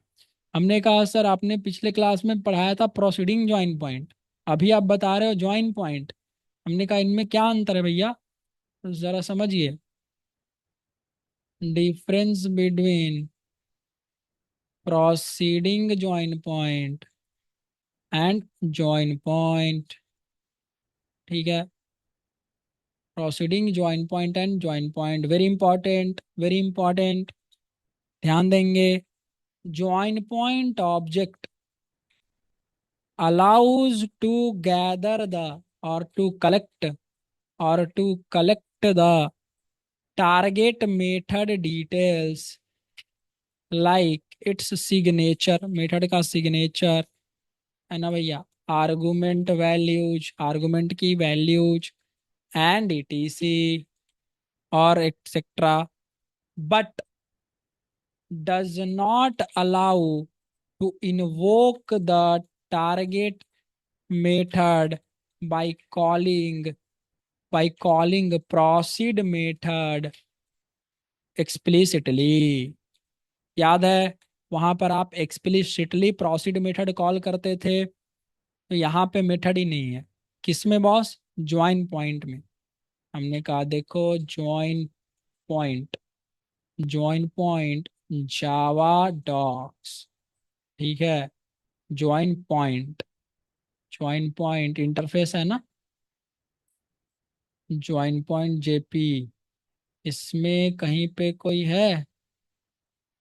[SPEAKER 1] हमने कहा सर आपने पिछले क्लास में पढ़ाया था प्रोसीडिंग ज्वाइन पॉइंट, अभी आप बता रहे हो ज्वाइन पॉइंट। हमने कहा इनमें क्या अंतर है भैया, तो जरा समझिए। Difference between proceeding join point and join point. ठीक है। Proceeding join point and join point, very important, very important. ध्यान देंगे। Join point object allows to gather the, or to collect the target method details like its signature, method का signature है ना भैया, argument values, argument की values, and etc और etcetera, but does not allow to invoke the target method by calling proceed method explicitly। याद है वहां पर आप एक्सप्लिसिटली प्रोसीड मेथड कॉल करते थे, तो यहाँ पे मेथड ही नहीं है। किसमें बॉस? ज्वाइन पॉइंट में। हमने कहा देखो ज्वाइन पॉइंट, ज्वाइन पॉइंट जावा डॉक्स। ठीक है। Join point, join point interface है ना, ज्वाइन पॉइंट जेपी, इसमें कहीं पे कोई है?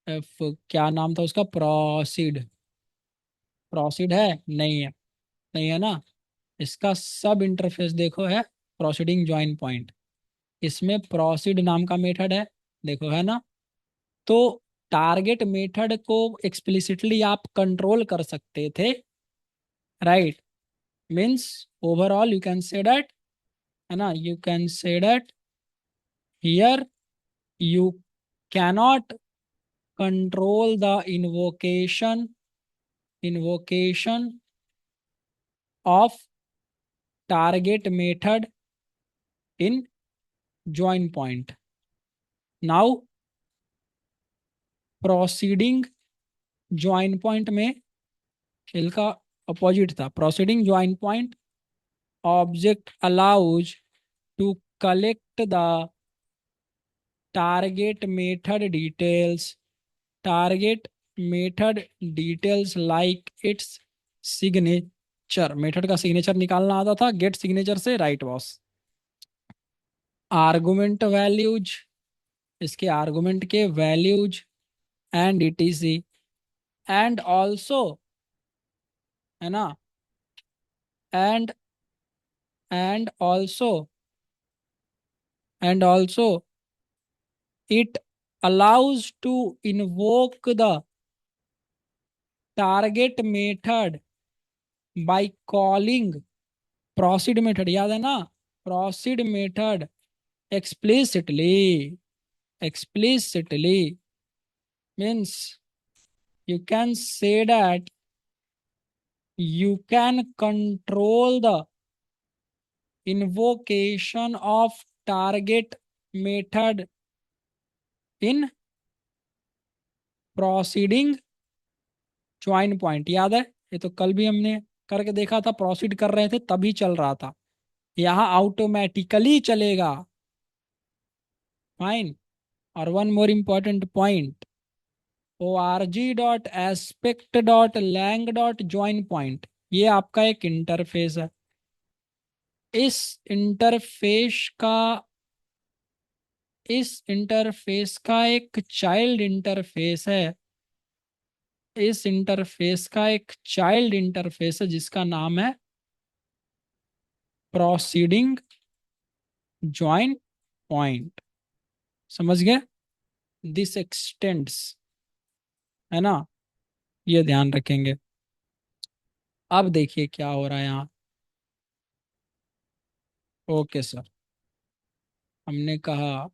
[SPEAKER 1] एफ, क्या नाम था उसका? प्रोसीड, प्रोसीड है? नहीं है, नहीं है ना। इसका सब इंटरफेस देखो है प्रोसीडिंग ज्वाइन पॉइंट, इसमें प्रोसीड नाम का मेथड है, देखो है ना। तो टारगेट मेथड को एक्सप्लिसिटली आप कंट्रोल कर सकते थे, right. Means overall you can say that, है ना, you can say that here you cannot control the invocation of target method in join point. Now proceeding join point में इनका opposite था, proceeding join point object allows to collect the target method details, target method details like its signature, method का signature निकालना आता था, get signature से right boss. Argument values, इसके argument के values and etc, and also, है ना, and and also and also it allows to invoke the target method by calling proceed method, याद है ना, proceed method explicitly, explicitly means you can say that you can control the invocation of target method in proceeding join point। याद है, ये तो कल भी हमने करके देखा था, प्रोसीड कर रहे थे तभी चल रहा था, यहाँ ऑटोमेटिकली चलेगा। फाइन। और one more important point, org.aspect.lang.join point, ये आपका एक इंटरफेस है। इस इंटरफेस का इस इंटरफेस का एक चाइल्ड इंटरफेस है, इस इंटरफेस का एक चाइल्ड इंटरफेस है जिसका नाम है प्रोसीडिंग ज्वाइन पॉइंट। समझ गए, दिस एक्सटेंड्स, है ना, ये ध्यान रखेंगे। अब देखिए क्या हो रहा है यहाँ। ओके सर, हमने कहा,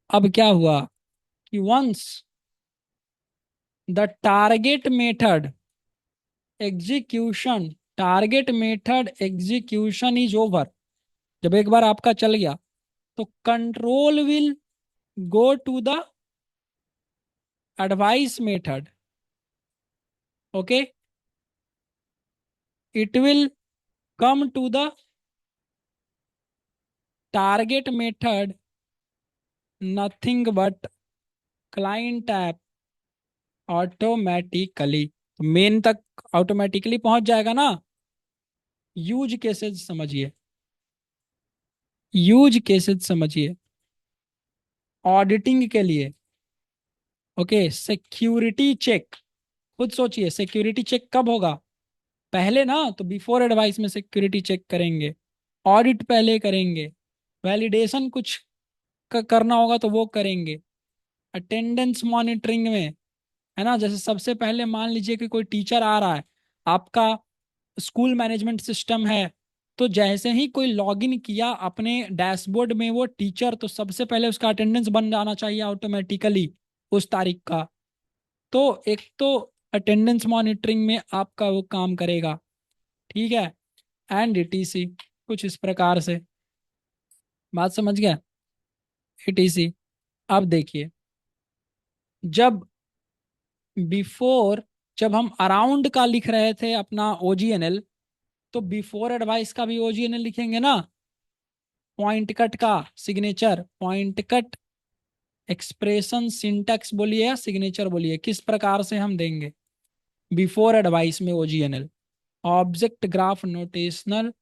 [SPEAKER 1] अब क्या हुआ कि once the target method execution, target method execution is over, जब एक बार आपका चल गया तो control will go to the advice method. Okay, it will come to the target method nothing but client app automatically, main तक automatically पहुंच जाएगा ना। यूज केसेस समझिए, यूज केसेस समझिए, ऑडिटिंग के लिए। ओके, सिक्योरिटी चेक, खुद सोचिए सिक्योरिटी चेक कब होगा, पहले ना तो बिफोर एडवाइस में सिक्योरिटी चेक करेंगे, ऑडिट पहले करेंगे, वैलिडेशन कुछ करना होगा तो वो करेंगे, अटेंडेंस मॉनिटरिंग में, है ना, जैसे सबसे पहले मान लीजिए कि कोई टीचर आ रहा है, आपका स्कूल मैनेजमेंट सिस्टम है, तो जैसे ही कोई लॉगिन किया अपने डैशबोर्ड में वो टीचर, तो सबसे पहले उसका अटेंडेंस बन जाना चाहिए ऑटोमेटिकली उस तारीख का। तो एक तो अटेंडेंस मॉनिटरिंग में आपका वो काम करेगा, ठीक है, एंड ईटीसी, कुछ इस प्रकार से, बात समझ गया, ईटीसी। अब देखिए, जब बिफोर, जब हम अराउंड का लिख रहे थे अपना ओजीएनएल, तो बिफोर एडवाइस का भी ओजीएनएल लिखेंगे ना, पॉइंट कट का signature, point cut expression syntax बोलिए या सिग्नेचर बोलिए, किस प्रकार से हम देंगे बिफोर एडवाइस में ओजीएनएल, ऑब्जेक्ट ग्राफ नोटेशनल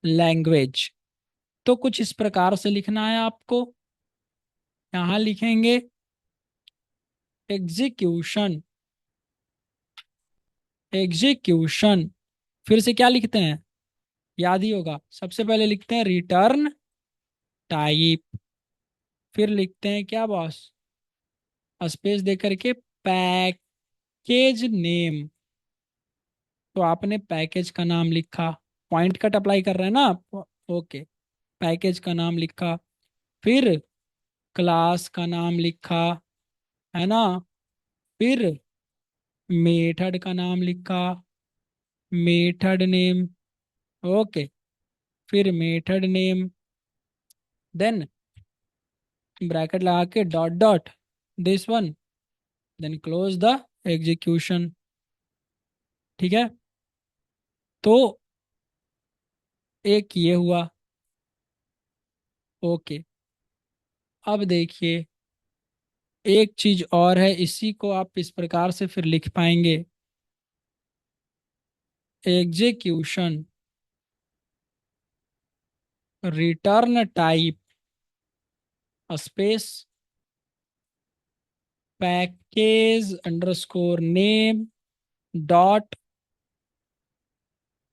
[SPEAKER 1] लैंग्वेज। तो कुछ इस प्रकार से लिखना है आपको, यहां लिखेंगे एग्जीक्यूशन, एग्जीक्यूशन, फिर से क्या लिखते हैं, याद ही होगा, सबसे पहले लिखते हैं रिटर्न टाइप, फिर लिखते हैं क्या बॉस, स्पेस दे करके पैकेज नेम, तो आपने पैकेज का नाम लिखा, पॉइंट कट अप्लाई कर रहे हैं ना आप, ओके। पैकेज का नाम लिखा, फिर क्लास का नाम लिखा, है ना, फिर मेथड का नाम लिखा, मेथड नेम, ओके, फिर मेथड नेम, देन ब्रैकेट लगा के dot dot this one, then close the execution. ठीक है, तो एक ये हुआ, ओके। अब देखिए, एक चीज और है, इसी को आप इस प्रकार से फिर लिख पाएंगे, execution return type space package underscore name dot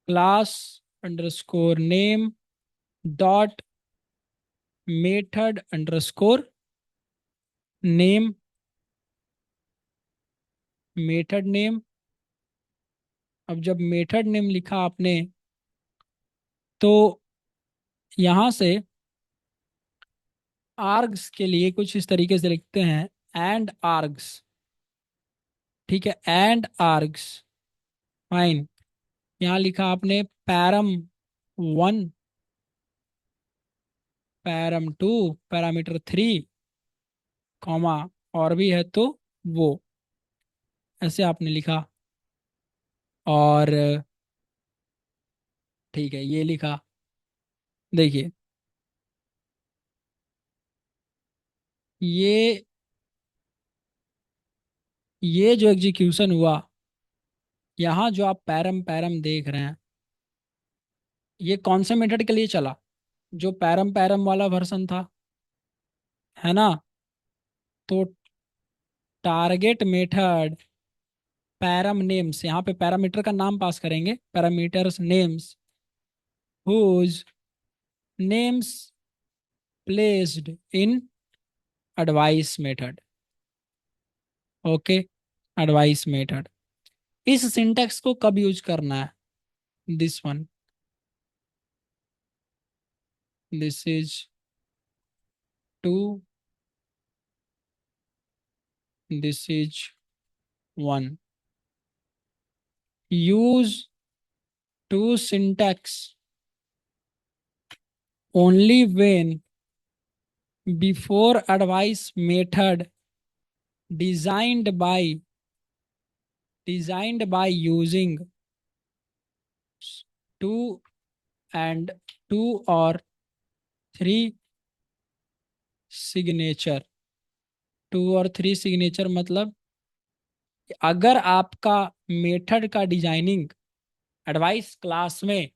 [SPEAKER 1] class underscore name dot method underscore name, method name. अब जब मेथड नेम लिखा आपने, तो यहां से आर्ग्स के लिए कुछ इस तरीके से लिखते हैं, एंड आर्ग्स। ठीक है, एंड आर्ग्स, फाइन। यहाँ लिखा आपने param one, param two, parameter three, comma, और भी है तो वो, ऐसे आपने लिखा। और ठीक है, ये लिखा। देखिए, ये ये जो एग्जीक्यूशन हुआ, यहाँ जो आप पैरम पैरम देख रहे हैं, ये कौन से मेथड के लिए चला? जो पैरम पैरम वाला वर्जन था, है ना। तो टारगेट मेथड पैरम नेम्स, यहाँ पे पैरामीटर का नाम पास करेंगे, parameters names whose names placed in advice method, okay. Advice method, इस सिंटेक्स को कब यूज करना है? This one, this is two, this is one. Use two syntax only when before advice method designed by using two and two or three signature। Two और three signature मतलब, अगर आपका method का designing advice class में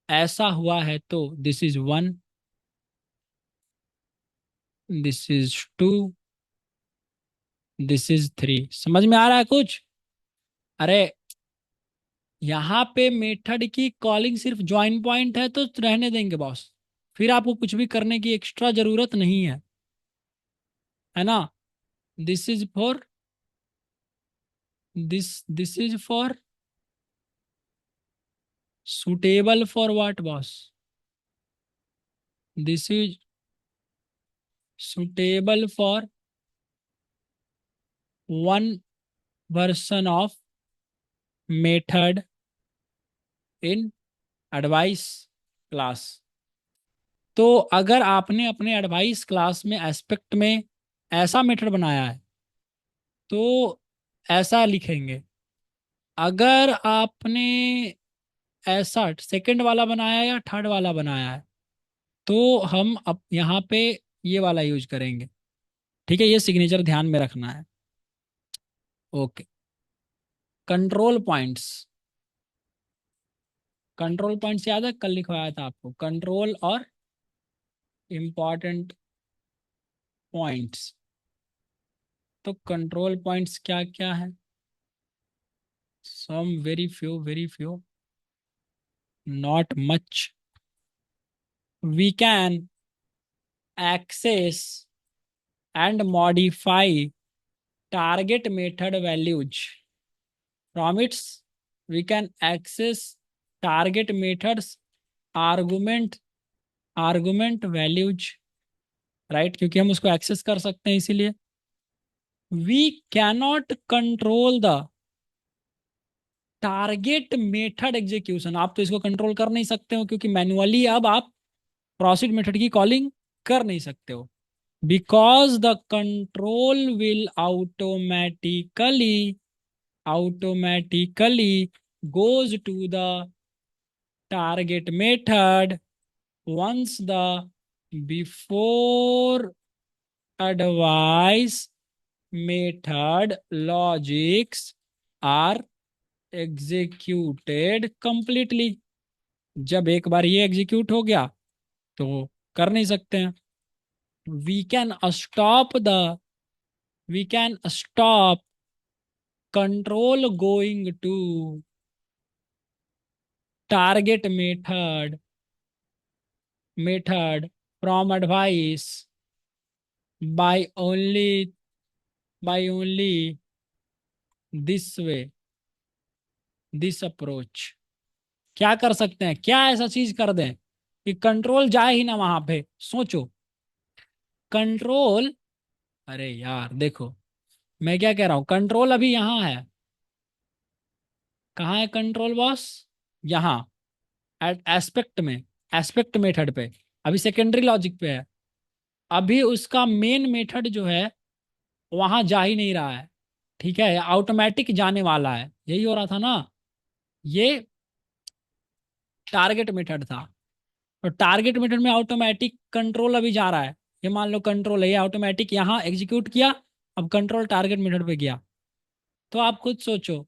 [SPEAKER 1] ऐसा हुआ है तो this is one, this is two, this is three. समझ में आ रहा है कुछ? अरे, यहाँ पे मेथड की कॉलिंग सिर्फ ज्वाइन पॉइंट है तो रहने देंगे बॉस, फिर आपको कुछ भी करने की एक्स्ट्रा जरूरत नहीं है ना। This is for this is for suitable for what boss? This is suitable for one version of method in advice class. तो अगर आपने अपने एडवाइस क्लास में एस्पेक्ट में ऐसा मेथड बनाया है, तो ऐसा लिखेंगे। अगर आपने ऐसा सेकंड वाला बनाया है या थर्ड वाला बनाया है, तो हम अब यहाँ पे ये वाला यूज करेंगे। ठीक है, ये सिग्नेचर ध्यान में रखना है, okay. Control points, control points याद है, कल लिखवाया था आपको, कंट्रोल और इम्पॉर्टेंट पॉइंट्स। तो कंट्रोल पॉइंट्स क्या क्या है? Some very few, not much. We can access and modify target method values from its we can access target methods argument argument values, right, क्योंकि हम उसको एक्सेस कर सकते हैं इसीलिए। We cannot control the target method execution, आप तो इसको कंट्रोल कर नहीं सकते हो क्योंकि मैन्युअली अब आप प्रोसीड मेथड की कॉलिंग कर नहीं सकते हो, because the control will automatically goes to the target method once the before advice method logics are executed completely। जब एक बार ये एग्जीक्यूट हो गया तो कर नहीं सकते हैं। We can stop the we can stop control going to target method from advice by only this way, this approach। क्या कर सकते हैं, क्या ऐसा चीज कर दें कि कंट्रोल जाए ही ना वहां पे, सोचो। कंट्रोल, अरे यार देखो, मैं क्या कह रहा हूं, कंट्रोल अभी यहां है। कहाँ है कंट्रोल बॉस? यहाँ, एस्पेक्ट में, एस्पेक्ट मेथड पे, अभी सेकेंडरी लॉजिक पे है। अभी उसका मेन मेथड जो है वहां जा ही नहीं रहा है, ठीक है, ऑटोमेटिक जाने वाला है, यही हो रहा था ना। ये टारगेट मेथड था, और टारगेट मेथड में ऑटोमेटिक कंट्रोल अभी जा रहा है। ये मान लो कंट्रोल है, ये ऑटोमेटिक यहाँ एग्जीक्यूट किया, अब कंट्रोल टारगेट मेथड पे गया। तो आप खुद सोचो,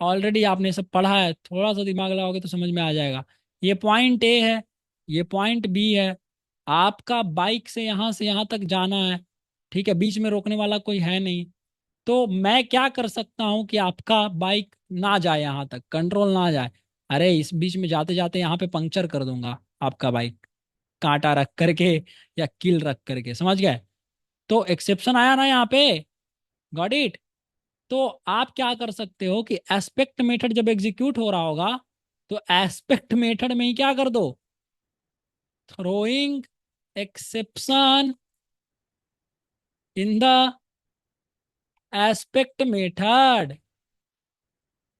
[SPEAKER 1] ऑलरेडी आपने सब पढ़ा है, थोड़ा सा दिमाग लगाओगे तो समझ में आ जाएगा। ये पॉइंट ए है, ये पॉइंट बी है, आपका बाइक से यहाँ तक जाना है, ठीक है, बीच में रोकने वाला कोई है नहीं। तो मैं क्या कर सकता हूं कि आपका बाइक ना जाए यहाँ तक, कंट्रोल ना जाए। अरे इस बीच में जाते जाते यहाँ पे पंक्चर कर दूंगा आपका बाइक, कांटा रख करके या कील रख करके, समझ गए? तो एक्सेप्शन आया ना यहाँ पे, गॉट इट? तो आप क्या कर सकते हो कि एस्पेक्ट मेथड जब एग्जीक्यूट हो रहा होगा तो एस्पेक्ट मेथड में ही क्या कर दो, throwing exception in the aspect method.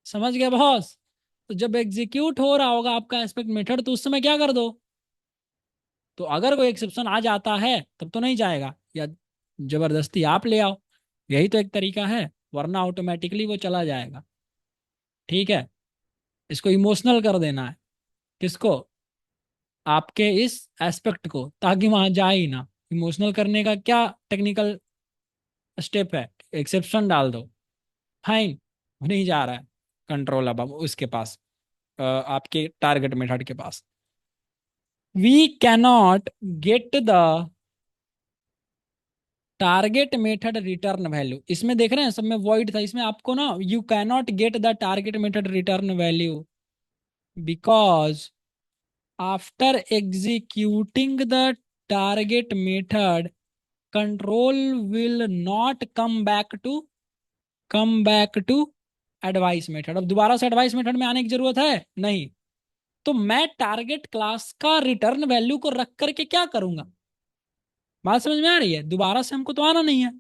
[SPEAKER 1] समझ गया बॉस? तो जब एग्जीक्यूट हो रहा होगा आपका एस्पेक्ट मेथड तो उस समय क्या कर दो, तो अगर कोई एक्सेप्शन आ जाता है तब तो नहीं जाएगा, या जबरदस्ती आप ले आओ, यही तो एक तरीका है, वरना ऑटोमेटिकली वो चला जाएगा। ठीक है, इसको इमोशनल कर देना है, किसको? आपके इस एस्पेक्ट को, ताकि वहां जाए ही ना। इमोशनल करने का क्या टेक्निकल स्टेप है? एक्सेप्शन डाल दो, फाइन, नहीं जा रहा है कंट्रोल अब उसके पास, आपके टारगेट मेथड के पास। We cannot get the target method return value, इसमें देख रहे हैं सब में वॉइड था, इसमें आपको ना, you cannot get the target method return value because after executing the target method control will not come back to advice method. अब दोबारा से एडवाइस मेथड में आने की जरूरत है नहीं। तो मैं टारगेट क्लास का रिटर्न वैल्यू को रख करके क्या करूंगा? बात समझ में आ रही है? दोबारा से हमको तो आना नहीं है।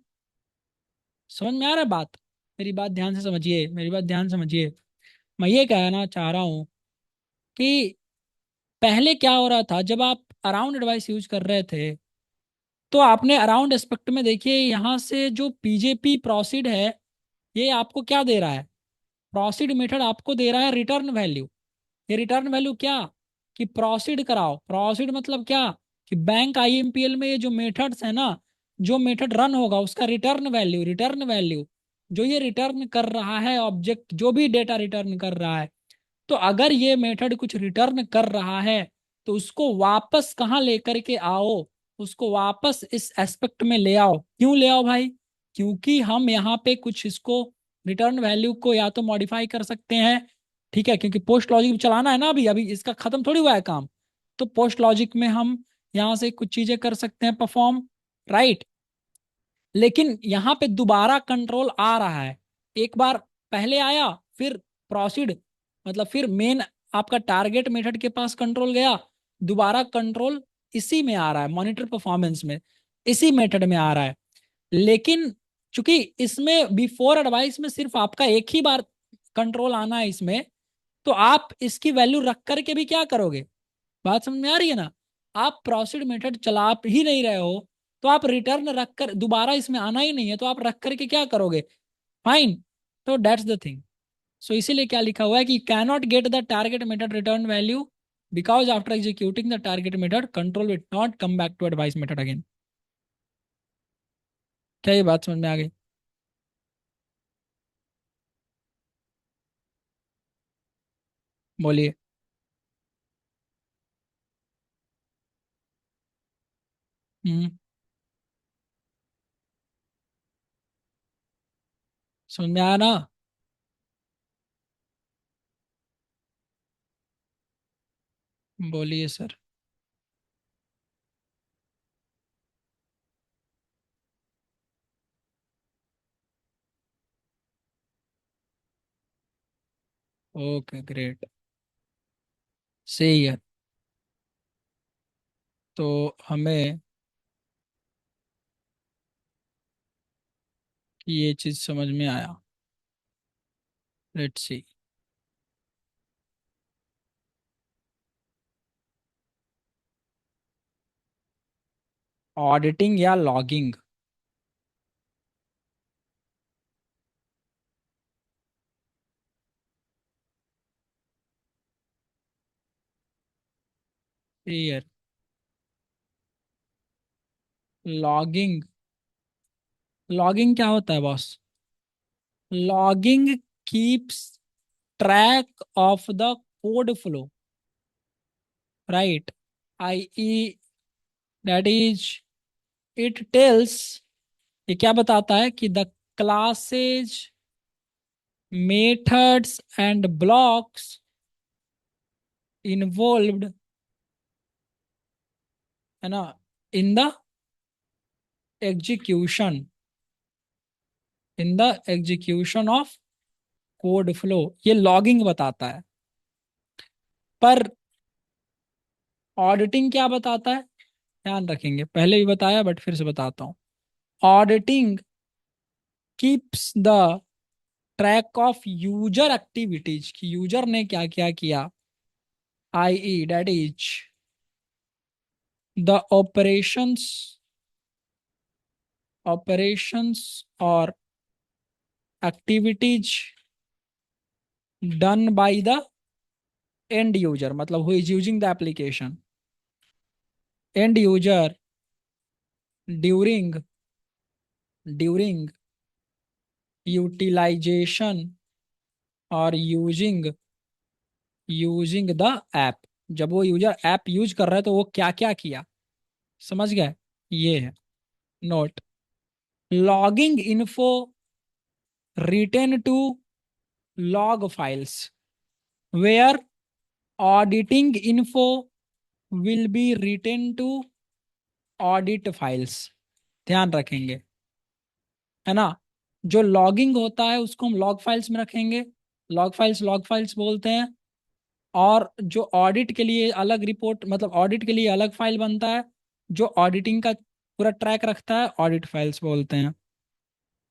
[SPEAKER 1] समझ में आ रहा है बात? मेरी बात ध्यान से समझिए, मेरी बात ध्यान से समझिए। मैं ये कहना चाह रहा हूं कि पहले क्या हो रहा था, जब आप अराउंड एडवाइस यूज कर रहे थे तो आपने अराउंड एस्पेक्ट में देखिए, यहाँ से जो पीजेपी प्रोसीड है, ये आपको क्या दे रहा है? प्रोसीड मेथड आपको दे रहा है रिटर्न वैल्यू। ये रिटर्न वैल्यू क्या? कि प्रोसीड कराओ। प्रोसीड मतलब क्या? कि बैंक आईएमपीएल में ये जो मेथड्स है ना, जो मेथड रन होगा उसका रिटर्न वैल्यू जो ये रिटर्न कर रहा है, ऑब्जेक्ट जो भी डेटा रिटर्न कर रहा है, तो अगर ये मेथड कुछ रिटर्न कर रहा है तो उसको वापस कहाँ लेकर के आओ, उसको वापस इस एस्पेक्ट में ले आओ। क्यों ले आओ भाई? क्योंकि हम यहाँ पे कुछ इसको रिटर्न वैल्यू को या तो मॉडिफाई कर सकते हैं, ठीक है, क्योंकि पोस्ट लॉजिक भी चलाना है ना, अभी अभी इसका खत्म थोड़ी हुआ है काम। तो पोस्ट लॉजिक में हम यहाँ से कुछ चीजें कर सकते हैं परफॉर्म, राइट। लेकिन यहाँ पे दोबारा कंट्रोल आ रहा है, एक बार पहले आया, फिर प्रोसीड मतलब फिर मेन आपका टारगेट मेथड के पास कंट्रोल गया, दोबारा कंट्रोल इसी में आ रहा है, मॉनिटर परफॉर्मेंस में, इसी मेथड में आ रहा है। लेकिन चूंकि इसमें बिफोर एडवाइस में सिर्फ आपका एक ही बार कंट्रोल आना है इसमें, तो आप इसकी वैल्यू रख करके भी क्या करोगे? बात समझ में आ रही है ना? आप प्रोसीड मेथड चला ही नहीं रहे हो, तो आप रिटर्न रख कर, दोबारा इसमें आना ही नहीं है तो आप रख करके क्या करोगे? फाइन। तो दैट्स द थिंग। सो इसीलिए क्या लिखा हुआ है कि cannot get the target method return value because after executing the target method control will not come back to advice method again. क्या ये बात समझ में आ गई? बोलिए। हम्म। समझ में आया ना? बोलिए सर। Okay great. सही है। तो हमें ये चीज समझ में आया। Let's see. ऑडिटिंग या लॉगिंग? क्लियर। लॉगिंग। लॉगिंग क्या होता है boss? Logging keeps track of the code flow, right? I E that is, it tells, ये क्या बताता है कि the classes, methods and blocks involved, है ना, in the execution, in the execution of code flow, ये लॉगिंग बताता है। पर ऑडिटिंग क्या बताता है? ध्यान रखेंगे, पहले भी बताया बट फिर से बताता हूँ। Auditing keeps the track of user activities, कि यूजर ने क्या क्या किया, I E that is the operations, operations और activities done by the end user, मतलब who is using the application, end user during, during utilization और using, using the app, जब वो यूजर ऐप यूज कर रहा है तो वो क्या क्या किया। समझ गए? ये है। Note, logging info return to log files where auditing info will be written to audit files। ध्यान रखेंगे, है ना? जो लॉगिंग होता है उसको हम लॉग फाइल्स में रखेंगे, लॉग फाइल्स बोलते हैं। और जो ऑडिट के लिए अलग रिपोर्ट, मतलब ऑडिट के लिए अलग फाइल बनता है, जो ऑडिटिंग का पूरा ट्रैक रखता है, ऑडिट फाइल्स बोलते हैं।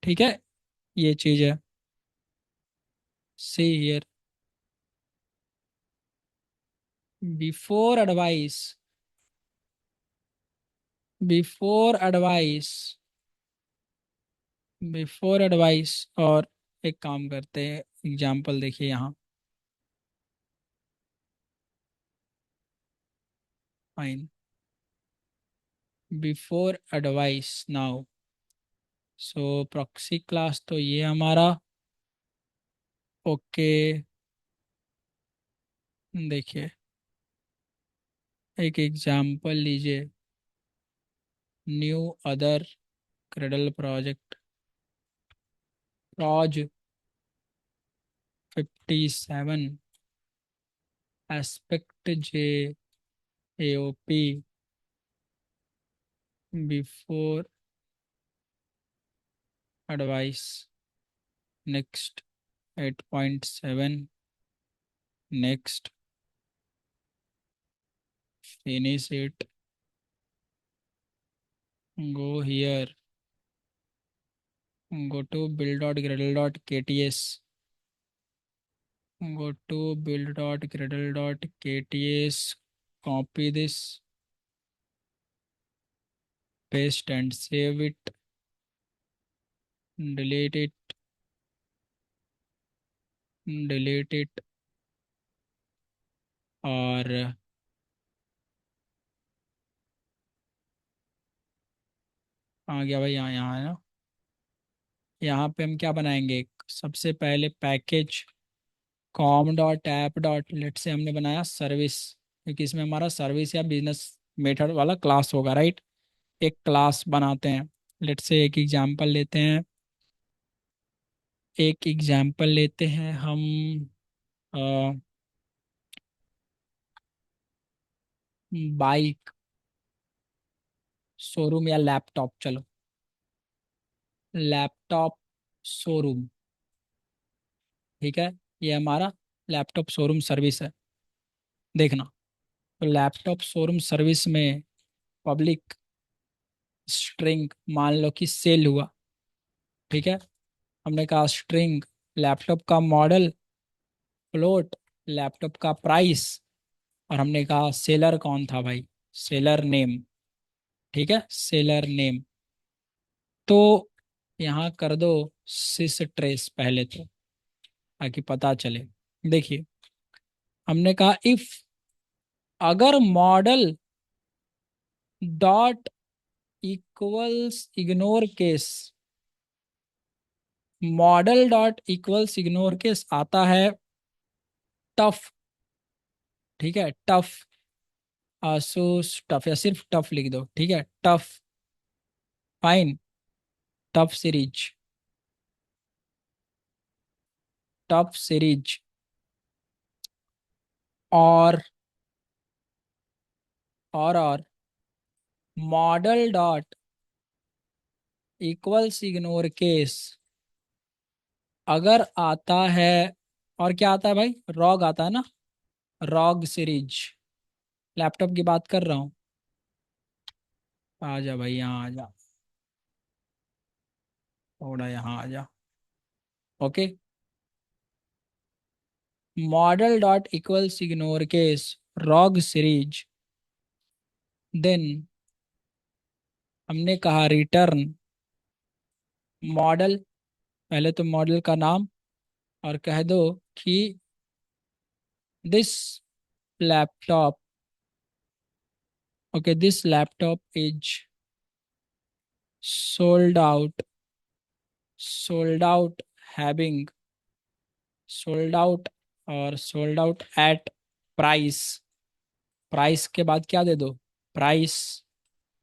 [SPEAKER 1] ठीक है, ये चीज है। See here, before advice, before advice, before advice. और एक काम करते हैं, एग्जाम्पल देखिए यहाँ। Fine, before advice now. So proxy class तो ये हमारा, ओके। देखिए, एक एग्जाम्पल लीजिए, new other Gradle project, proj 57, AspectJ AOP before advice, next 8.7, next, finish it, go here, go to build.gradle.kts, go to build.gradle.kts, copy this, paste and save it, delete it, delete it, और आ गया भाई, यहाँ यहाँ है ना। यहाँ पे हम क्या बनाएंगे, सबसे पहले package com dot app dot let say हमने बनाया सर्विस, क्योंकि इसमें हमारा सर्विस या बिजनेस मेथड वाला क्लास होगा, राइट। एक क्लास बनाते हैं, लेट से एक एग्जांपल लेते हैं, एक एग्जांपल लेते हैं हम, बाइक शोरूम या लैपटॉप, चलो लैपटॉप शोरूम, ठीक है। ये हमारा लैपटॉप शोरूम सर्विस है, देखना। तो लैपटॉप शोरूम सर्विस में पब्लिक स्ट्रिंग मान लो कि सेल हुआ, ठीक है। हमने कहा स्ट्रिंग लैपटॉप का मॉडल, फ्लोट लैपटॉप का प्राइस, और हमने कहा सेलर कौन था भाई, सेलर नेम, ठीक है, सेलर नेम। तो यहाँ कर दो सिस ट्रेस पहले तो, ताकि पता चले। देखिए, हमने कहा इफ, अगर model dot equals ignore case, model dot equals ignore case आता है टफ, ठीक है, टफ, आसूस टफ, या सिर्फ टफ लिख दो, ठीक है, tough, fine, TUF series, TUF series, और और model dot equals ignore case अगर आता है, और क्या आता है भाई, रॉग आता है ना, रॉग सीरीज, लैपटॉप की बात कर रहा हूँ। आ जा भाई, यहाँ आ जा, थोड़ा यहाँ आ जा, okay. Model dot equals ignore case wrong series, then हमने कहा रिटर्न मॉडल, पहले तो मॉडल का नाम, और कह दो कि this laptop, okay, this laptop is sold out, sold out having, sold out, और sold out at price, price के बाद क्या दे दो, प्राइस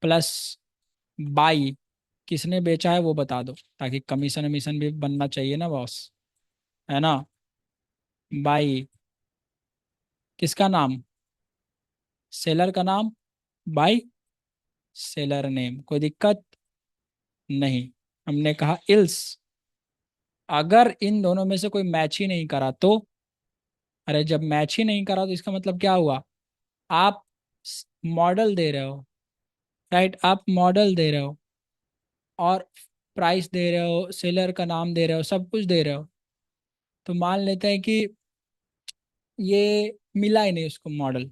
[SPEAKER 1] प्लस बाई, किसने बेचा है वो बता दो, ताकि कमीशन वमीशन भी बनना चाहिए ना बॉस, है ना। बाई किसका नाम, सेलर का नाम, बाई सेलर नेम, कोई दिक्कत नहीं। हमने कहा इल्स, अगर इन दोनों में से कोई मैच ही नहीं करा तो, अरे जब मैच ही नहीं करा तो इसका मतलब क्या हुआ, आप मॉडल दे रहे हो, राइट, आप मॉडल दे रहे हो, और प्राइस दे रहे हो, सेलर का नाम दे रहे हो, सब कुछ दे रहे हो, तो मान लेते हैं कि ये मिला ही नहीं उसको मॉडल,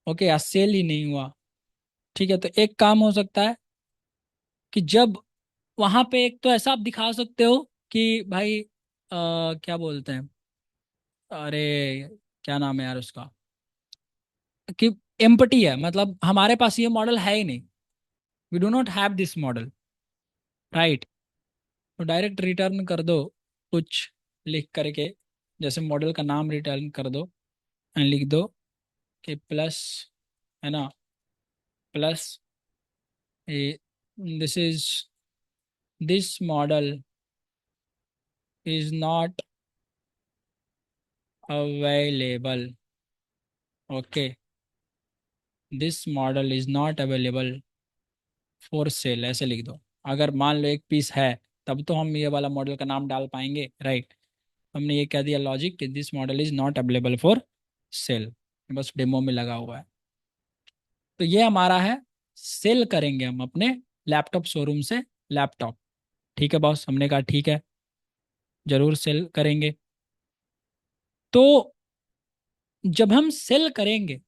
[SPEAKER 1] ओके, या सेल ही नहीं हुआ, ठीक है। तो एक काम हो सकता है कि जब वहां पे, एक तो ऐसा आप दिखा सकते हो कि भाई क्या बोलते हैं, अरे क्या नाम है यार उसका, कि एम्प्टी है, मतलब हमारे पास ये मॉडल है ही नहीं, we do not have this model, right. तो डायरेक्ट रिटर्न कर दो कुछ लिख करके, जैसे मॉडल का नाम रिटर्न कर दो, एंड लिख दो कि प्लस, है ना, plus this is, this model is not available, okay, this model is not available for sale, ऐसे लिख दो। अगर मान लो एक पीस है, तब तो हम ये वाला मॉडल का नाम डाल पाएंगे, राइट। हमने ये कह दिया लॉजिक कि this model is not available for sale, बस डेमो में लगा हुआ है। तो ये हमारा है, सेल करेंगे हम अपने लैपटॉप शोरूम से लैपटॉप। ठीक है बॉस, हमने कहा ठीक है, जरूर सेल करेंगे। तो जब हम सेल करेंगे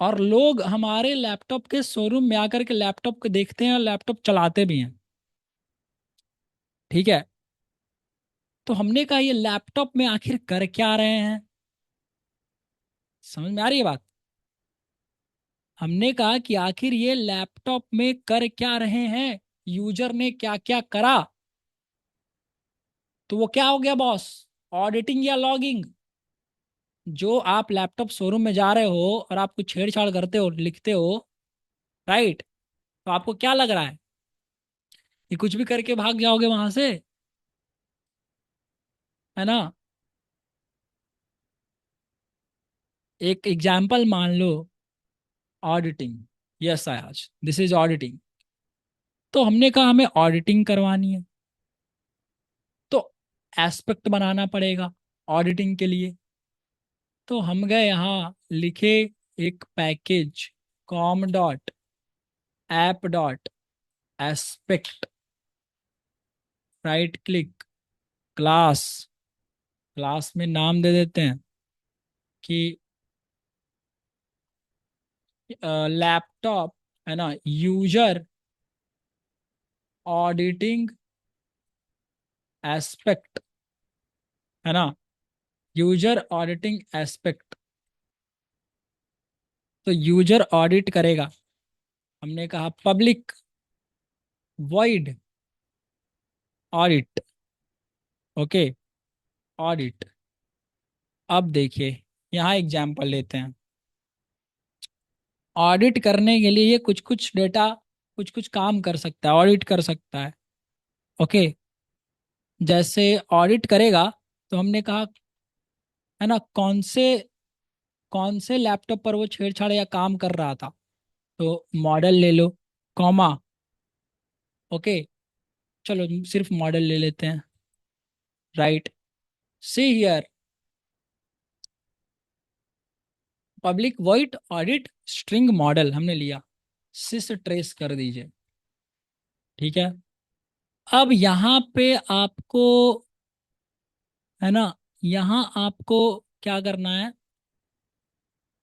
[SPEAKER 1] और लोग हमारे लैपटॉप के शोरूम में आकर के लैपटॉप को देखते हैं और लैपटॉप चलाते भी हैं, ठीक है, तो हमने कहा ये लैपटॉप में आखिर कर क्या रहे हैं। समझ में आ रही है बात? हमने कहा कि आखिर ये लैपटॉप में कर क्या रहे हैं, यूजर ने क्या क्या करा। तो वो क्या हो गया बॉस, ऑडिटिंग या लॉगिंग। जो आप लैपटॉप शोरूम में जा रहे हो और आप कुछ छेड़छाड़ करते हो, लिखते हो, राइट, तो आपको क्या लग रहा है कि कुछ भी करके भाग जाओगे वहां से, है ना। एक एग्जाम्पल मान लो, ऑडिटिंग, यस आज दिस इज ऑडिटिंग। तो हमने कहा हमें ऑडिटिंग करवानी है, तो एस्पेक्ट बनाना पड़ेगा ऑडिटिंग के लिए। तो हम गए यहाँ, लिखे एक package, com dot app dot aspect, right click, class, class में नाम दे देते हैं कि लैपटॉप, है ना, यूजर ऑडिटिंग एस्पेक्ट, है ना, यूजर ऑडिटिंग एस्पेक्ट। तो यूजर ऑडिट करेगा, हमने कहा public void audit, okay, audit. अब देखिए, यहाँ एग्जाम्पल लेते हैं। ऑडिट करने के लिए ये कुछ कुछ डेटा, कुछ कुछ काम कर सकता है, ऑडिट कर सकता है, ओके। जैसे ऑडिट करेगा, तो हमने कहा, है ना, कौन से लैपटॉप पर वो छेड़छाड़ या काम कर रहा था, तो मॉडल ले लो, कॉमा, ओके, चलो सिर्फ मॉडल ले लेते हैं, right. See here, public void audit string model हमने लिया, सिस ट्रेस कर दीजिए, ठीक है। अब यहाँ पे आपको, है ना, यहाँ आपको क्या करना है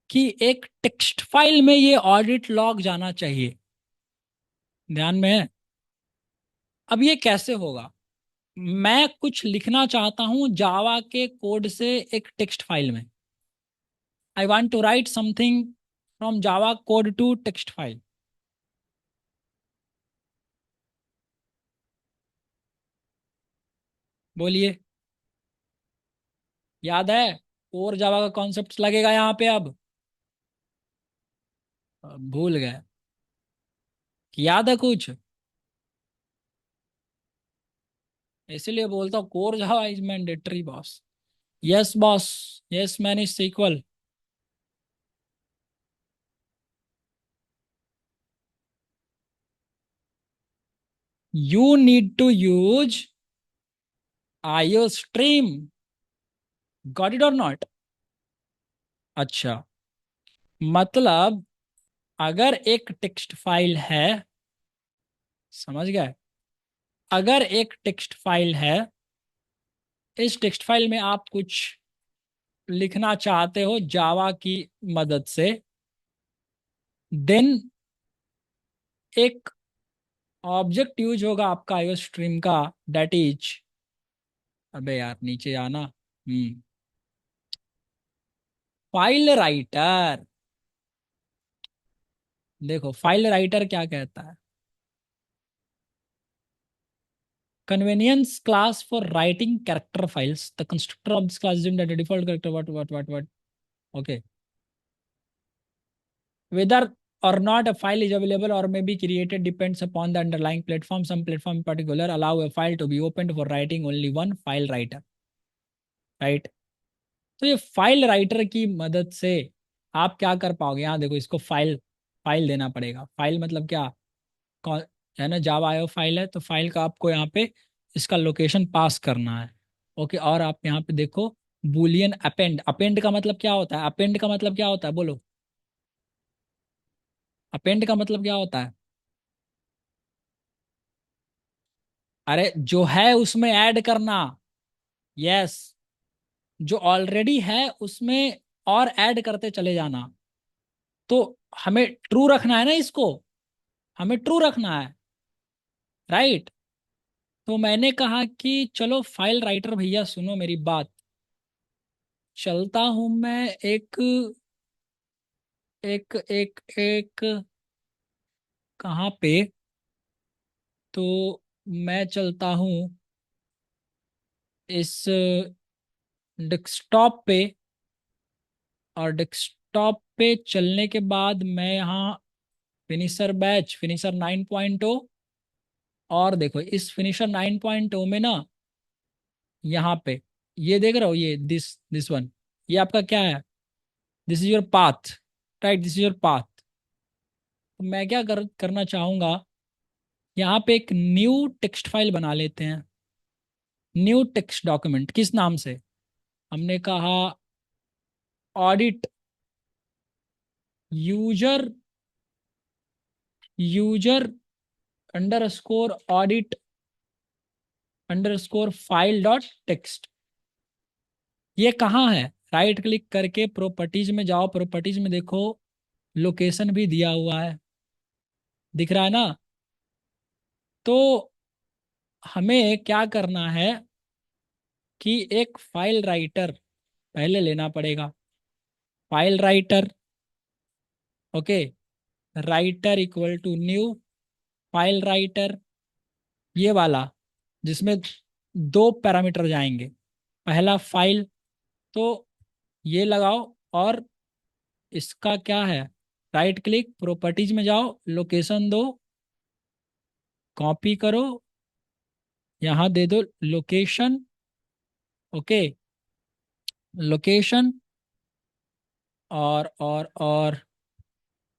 [SPEAKER 1] कि एक टेक्स्ट फाइल में ये ऑडिट लॉग जाना चाहिए, ध्यान में है। अब ये कैसे होगा, मैं कुछ लिखना चाहता हूं जावा के कोड से एक टेक्स्ट फाइल में, I want to write something from Java code to text file. बोलिए, याद है कोर जावा का कॉन्सेप्ट लगेगा यहाँ पे अब? भूल गए कि याद है कुछ? इसीलिए बोलता हूँ core Java is mandatory boss. Yes boss, yes man is sequel. You need to use IO stream, got it और नॉट? अच्छा, मतलब अगर एक टेक्स्ट फाइल है, समझ गए, अगर एक टेक्स्ट फाइल है, इस टेक्स्ट फाइल में आप कुछ लिखना चाहते हो जावा की मदद से, देन एक ऑब्जेक्ट यूज होगा आपका आईओ स्ट्रीम का, दैट इज, अबे यार नीचे आना, फाइल राइटर। देखो फाइल राइटर क्या कहता है, convenience class for writing character files. The constructor of this class assumes that the default character what. Okay. Whether or not a file is available or may be created depends upon the underlying platform. Some platform in particular allow a file to be opened for writing only one file writer. Right? तो ये file writer की मदद से आप क्या कर पाओगे, यहाँ देखो, इसको फाइल, फाइल देना पड़ेगा। फाइल मतलब क्या, कौन, है ना, जावा आयो फाइल है, तो फाइल का आपको यहाँ पे इसका लोकेशन पास करना है, ओके, और आप यहाँ पे देखो बुलियन अपेंड। अपेंड का मतलब क्या होता है? अपेंड का मतलब क्या होता है बोलो? अपेंड का मतलब क्या होता है? अरे जो है उसमें ऐड करना। यस। जो ऑलरेडी है उसमें और ऐड करते चले जाना। तो हमें ट्रू रखना है ना इसको, हमें ट्रू रखना है, राइट। तो मैंने कहा कि चलो फाइल राइटर भैया सुनो मेरी बात, चलता हूं मैं एक एक एक एक कहाँ पे, तो मैं चलता हूँ इस डेस्कटॉप पे, और डेस्कटॉप पे चलने के बाद मैं यहाँ फिनिशर बैच, फिनिशर 9.0, और देखो इस फिनिशर 9.0 में ना, यहाँ पे ये देख रहे हो, ये दिस वन, ये आपका क्या है? This is your path, right, this is your path. तो मैं क्या करना चाहूंगा, यहाँ पे एक न्यू टेक्स्ट फाइल बना लेते हैं। न्यू टेक्स्ट डॉक्यूमेंट किस नाम से? हमने कहा audit user, user underscore audit underscore file dot text. ये कहाँ है? राइट क्लिक करके प्रॉपर्टीज में जाओ, प्रॉपर्टीज में देखो लोकेशन भी दिया हुआ है, दिख रहा है ना? तो हमें क्या करना है कि एक फाइल राइटर पहले लेना पड़ेगा। File writer, okay, writer equal to new file writer, ये वाला जिसमें दो पैरामीटर जाएंगे। पहला फाइल, तो ये लगाओ, और इसका क्या है, राइट क्लिक प्रॉपर्टीज में जाओ, लोकेशन दो, कॉपी करो, यहाँ दे दो लोकेशन, ओके, लोकेशन, और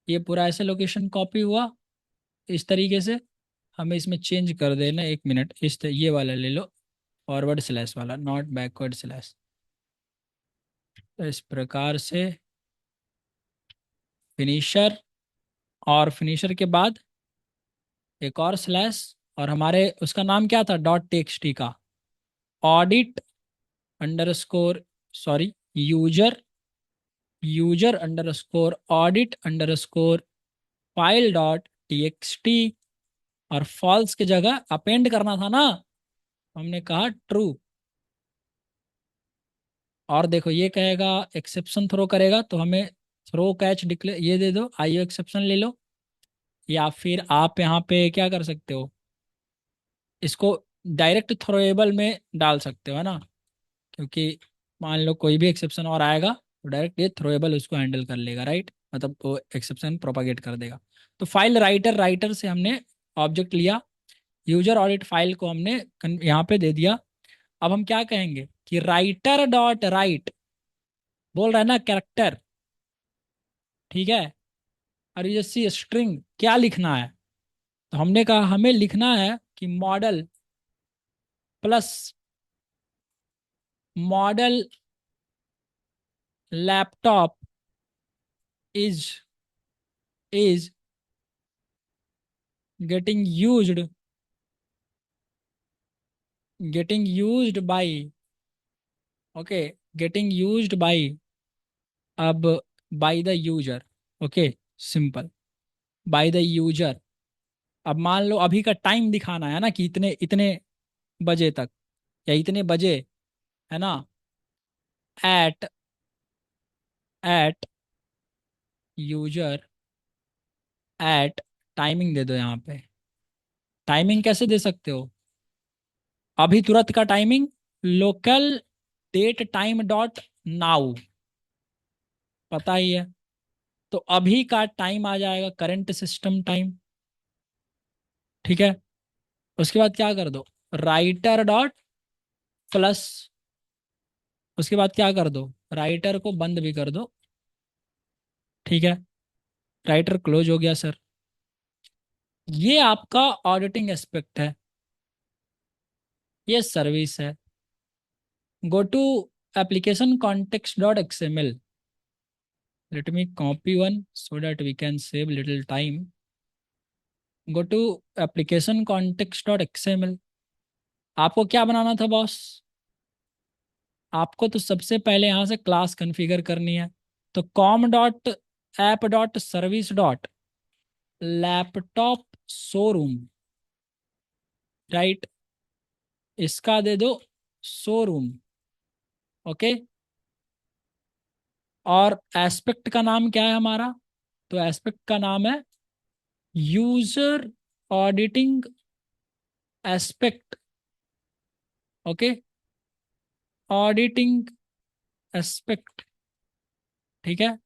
[SPEAKER 1] ये पूरा ऐसे लोकेशन कॉपी हुआ इस तरीके से। हमें इसमें चेंज कर देना, एक मिनट, ये वाला ले लो, फॉरवर्ड स्लैश वाला, नॉट बैकवर्ड स्लैश। तो इस प्रकार से फिनिशर, और फिनिशर के बाद एक और स्लैश, और हमारे उसका नाम क्या था डॉट टेक्सटी का, audit underscore, sorry, user, user underscore audit underscore file dot TXT, और फॉल्स की जगह अपेंड करना था ना, हमने कहा ट्रू। और देखो ये कहेगा एक्सेप्शन थ्रो करेगा, तो हमें थ्रो कैच डिक्लेयर ये दे दो, आईओ एक्सेप्शन ले लो। या फिर आप यहाँ पे क्या कर सकते हो, इसको डायरेक्ट थ्रोएबल में डाल सकते हो, है ना? क्योंकि मान लो कोई भी एक्सेप्शन और आएगा तो डायरेक्ट ये थ्रोएबल उसको हैंडल कर लेगा, राइट, मतलब वो एक्सेप्शन प्रोपागेट कर देगा। तो फाइल राइटर, राइटर से हमने ऑब्जेक्ट लिया, यूजर ऑडिट फाइल को हमने यहाँ पे दे दिया। अब हम क्या कहेंगे कि राइटर डॉट राइट, बोल रहा है ना कैरेक्टर, ठीक है, और ये सी स्ट्रिंग क्या लिखना है? तो हमने कहा हमें लिखना है कि model plus model laptop is is getting used, getting used by, okay, getting used by, अब by the user, okay, simple, by the user. अब मान लो अभी का टाइम दिखाना है ना, कि इतने इतने बजे तक, या इतने बजे, है ना, at at user at, timing दे दो यहाँ पे। टाइमिंग कैसे दे सकते हो? अभी तुरंत का timing, local date time dot now, पता ही है। तो अभी का टाइम आ जाएगा करंट सिस्टम टाइम, ठीक है। उसके बाद क्या कर दो, राइटर डॉट प्लस, उसके बाद क्या कर दो, राइटर को बंद भी कर दो, ठीक है, राइटर क्लोज हो गया सर। ये आपका ऑडिटिंग एस्पेक्ट है, ये सर्विस है। go to application context.xml. Let me copy one so that we can save little time. Go to application context.xml. आपको क्या बनाना था बॉस? आपको तो सबसे पहले यहाँ से क्लास कॉन्फ़िगर करनी है। तो com dot app dot service dot laptop showroom, right, इसका दे दो शोरूम। ओके, और एस्पेक्ट का नाम क्या है हमारा? तो एस्पेक्ट का नाम है user auditing aspect. Okay, auditing aspect, ठीक है,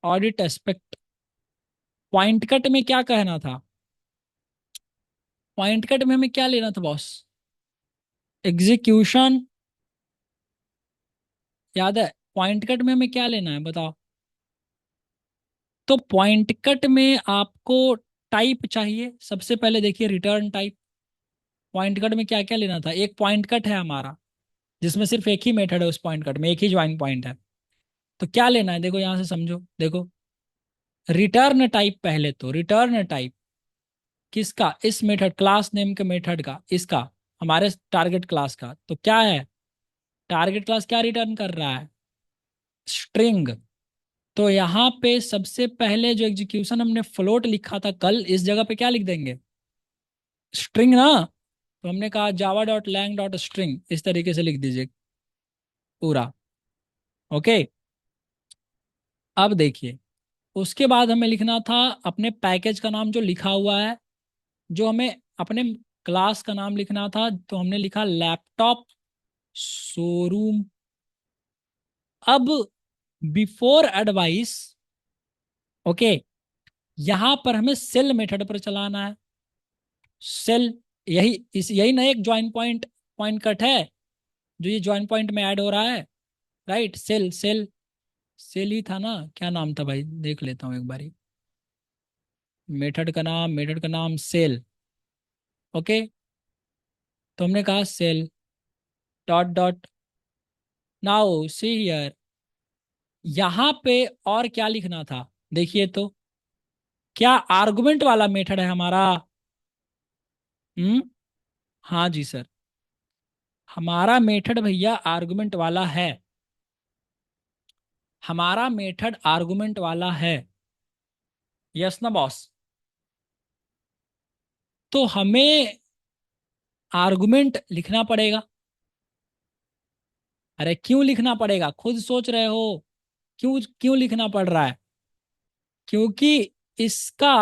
[SPEAKER 1] ऑडिट एस्पेक्ट। पॉइंट कट में क्या कहना था? पॉइंट कट में हमें क्या लेना था बॉस? एग्जीक्यूशन, याद है? पॉइंट कट में हमें क्या लेना है बताओ? तो पॉइंट कट में आपको टाइप चाहिए। सबसे पहले देखिए रिटर्न टाइप। पॉइंट कट में क्या क्या लेना था? एक पॉइंट कट है हमारा जिसमें सिर्फ एक ही मेथड है, उस पॉइंट कट में एक ही ज्वाइन पॉइंट है। तो क्या लेना है देखो, यहां से समझो, देखो रिटर्न टाइप। पहले तो रिटर्न टाइप किसका? इस मेथड क्लास नेम के मेथड का, इसका, हमारे टारगेट क्लास का। तो क्या है? टारगेट क्लास क्या रिटर्न कर रहा है? स्ट्रिंग। तो यहाँ पे सबसे पहले जो एग्जीक्यूशन हमने फ्लोट लिखा था कल, इस जगह पे क्या लिख देंगे? स्ट्रिंग ना। तो हमने कहा Java dot lang dot string, इस तरीके से लिख दीजिए पूरा। ओके, अब देखिए, उसके बाद हमें लिखना था अपने पैकेज का नाम जो लिखा हुआ है, जो हमें अपने क्लास का नाम लिखना था, तो हमने लिखा लैपटॉप शोरूम। अब बिफोर एडवाइस, ओके, यहां पर हमें सेल मेथड पर चलाना है। सेल, यही ना एक ज्वाइन पॉइंट, पॉइंट कट है जो ये ज्वाइन पॉइंट में ऐड हो रहा है, राइट? सेल सेल सेल ही था ना? क्या नाम था भाई, देख लेता हूँ एक बारी। मेथड का नाम सेल। ओके, तो हमने कहा sell dot dot. Now see here, यहाँ पे और क्या लिखना था? देखिए तो, क्या आर्गुमेंट वाला मेथड है हमारा? हम्म, हाँ जी सर, हमारा मेथड भैया आर्गुमेंट वाला है। हमारा मेथड आर्गुमेंट वाला है, यस ना बॉस? तो हमें आर्गुमेंट लिखना पड़ेगा। अरे क्यों लिखना पड़ेगा, खुद सोच रहे हो? क्यों क्यों लिखना पड़ रहा है? क्योंकि इसका,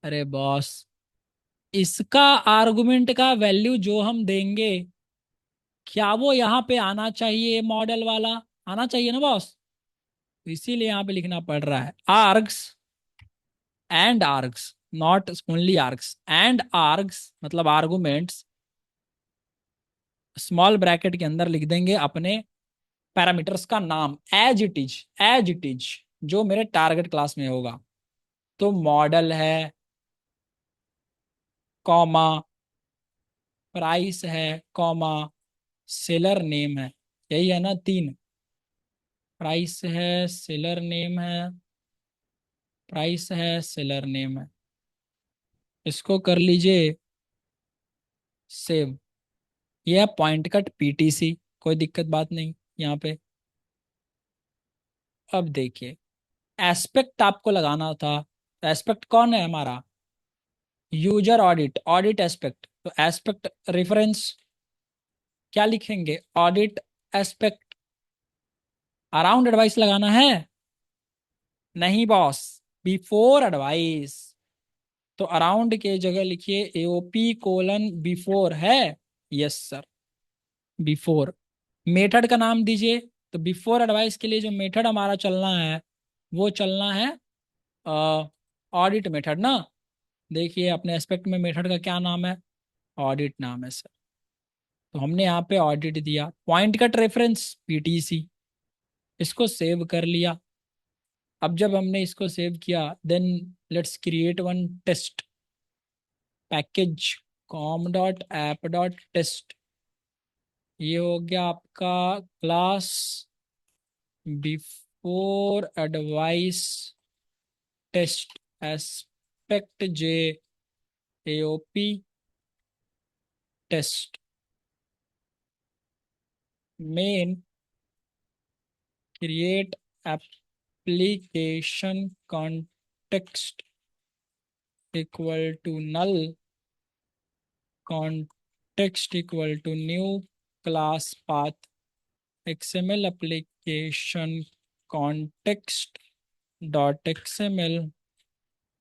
[SPEAKER 1] अरे बॉस, इसका आर्गुमेंट का वैल्यू जो हम देंगे, क्या वो यहाँ पे आना चाहिए? मॉडल वाला आना चाहिए ना बॉस? तो इसीलिए यहाँ पे लिखना पड़ रहा है args and args, not only args and args, मतलब आर्गुमेंट्स स्मॉल ब्रैकेट के अंदर लिख देंगे अपने पैरामीटर्स का नाम, as it is, as it is, जो मेरे टारगेट क्लास में होगा। तो मॉडल है, कॉमा, प्राइस है, कॉमा, सेलर नेम है। यही है ना तीन? प्राइस है, सेलर नेम है, प्राइस है, सेलर नेम है। इसको कर लीजिए सेव। ये है पॉइंट कट पीटीसी, कोई दिक्कत बात नहीं यहाँ पे। अब देखिए, एस्पेक्ट आपको लगाना था। एस्पेक्ट कौन है हमारा? User audit, audit aspect. तो एस्पेक्ट रेफरेंस क्या लिखेंगे? Audit aspect. अराउंड एडवाइस लगाना है? नहीं बॉस, बिफोर एडवाइस। तो अराउंड के जगह लिखिए एओपी कोलन बिफोर है। Yes sir, before. मेथड का नाम दीजिए। तो बिफोर एडवाइस के लिए जो मेथड हमारा चलना है, वो चलना है ऑडिट मेथड ना। देखिए अपने एस्पेक्ट में मेथड का क्या नाम है? ऑडिट नाम है सर। तो हमने यहाँ पे ऑडिट दिया, पॉइंट कट रेफरेंस पीटीसी, इसको सेव कर लिया। अब जब हमने इसको सेव किया, then let's create one test package, com dot app dot test. ये हो गया आपका class before advice test AspectJ AOP test main create application context equal to null context equal to new class path XML application context dot XML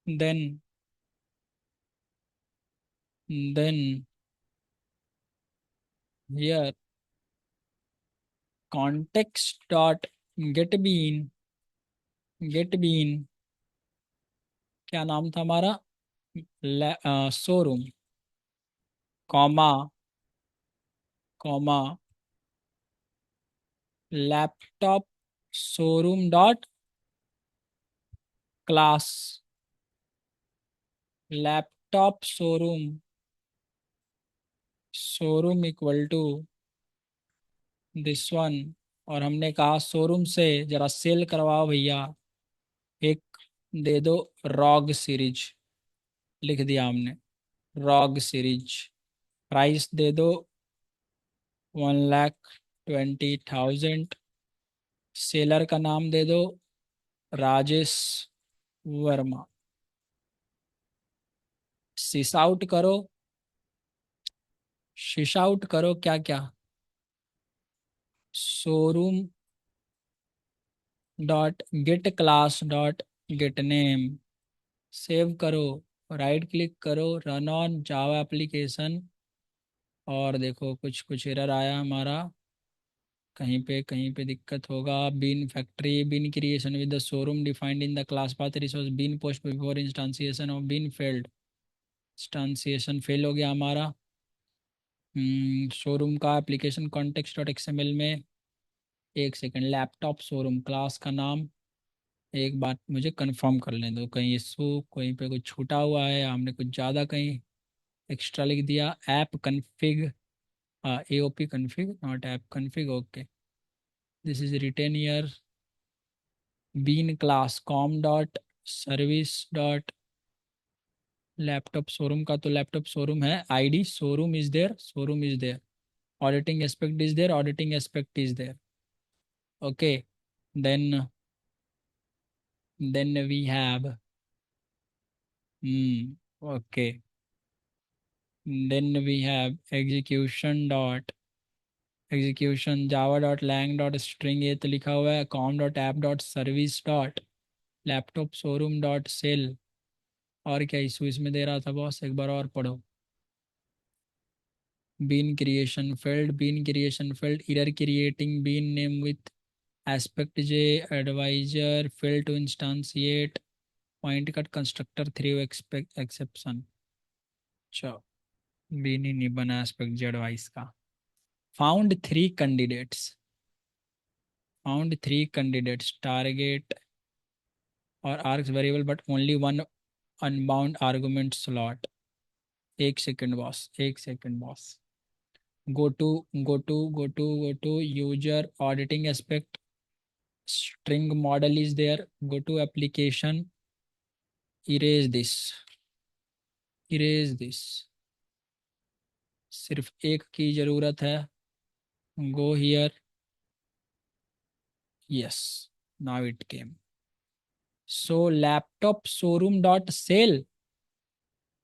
[SPEAKER 1] then here context dot get bean क्या नाम था हमारा showroom comma comma laptop showroom dot class laptop showroom equal to this one और हमने कहा showroom से जरा cell करवाओ भैया एक दे दो रॉग सीरीज लिख दिया हमने रॉग सीरीज प्राइस दे दो 1,20,000 सेलर का नाम दे दो राजेश वर्मा शीश आउट करो शीश आउट करो क्या क्या showroom dot gate class dot gate name save करो राइट क्लिक करो रन ऑन जावा एप्लीकेशन और देखो कुछ कुछ एरर आया हमारा कहीं पे दिक्कत होगा bean factory bean creation with the showroom defined in the class path resource bean post before instantiation of bean failed instantiation fail हो गया हमारा शोरूम का एप्लीकेशन कॉन्टेक्स्ट डॉट एक्सएमएल में एक सेकंड लैपटॉप शोरूम क्लास का नाम एक बात मुझे कंफर्म कर लें दो कहीं इशू कहीं पे कुछ छूटा हुआ है या हमने कुछ ज़्यादा कहीं एक्स्ट्रा लिख दिया app config AOP config not app config okay this is retain year bean class com dot service dot laptop showroom का तो लैपटॉप शोरूम है ID showroom is there auditing aspect is there auditing aspect is there okay then we have okay then we have execution Java dot lang dot string ये तो लिखा हुआ है com dot app dot service dot laptop showroom dot cell और क्या issue इसमें दे रहा था बॉस एक बार और पढ़ो bean creation failed error creating bean name with AspectJ advisor fail to instantiate pointcut constructor threw exception अच्छा बीन ही नहीं बना एस्पेक्ट जे एडवाइस का फाउंड थ्री कैंडिडेट्स टारगेट और args variable but only one unbound argument slot एक second boss go to user auditing aspect string model is there go to application erase this सिर्फ एक की जरूरत है go here yes now it came so laptop showroom dot sale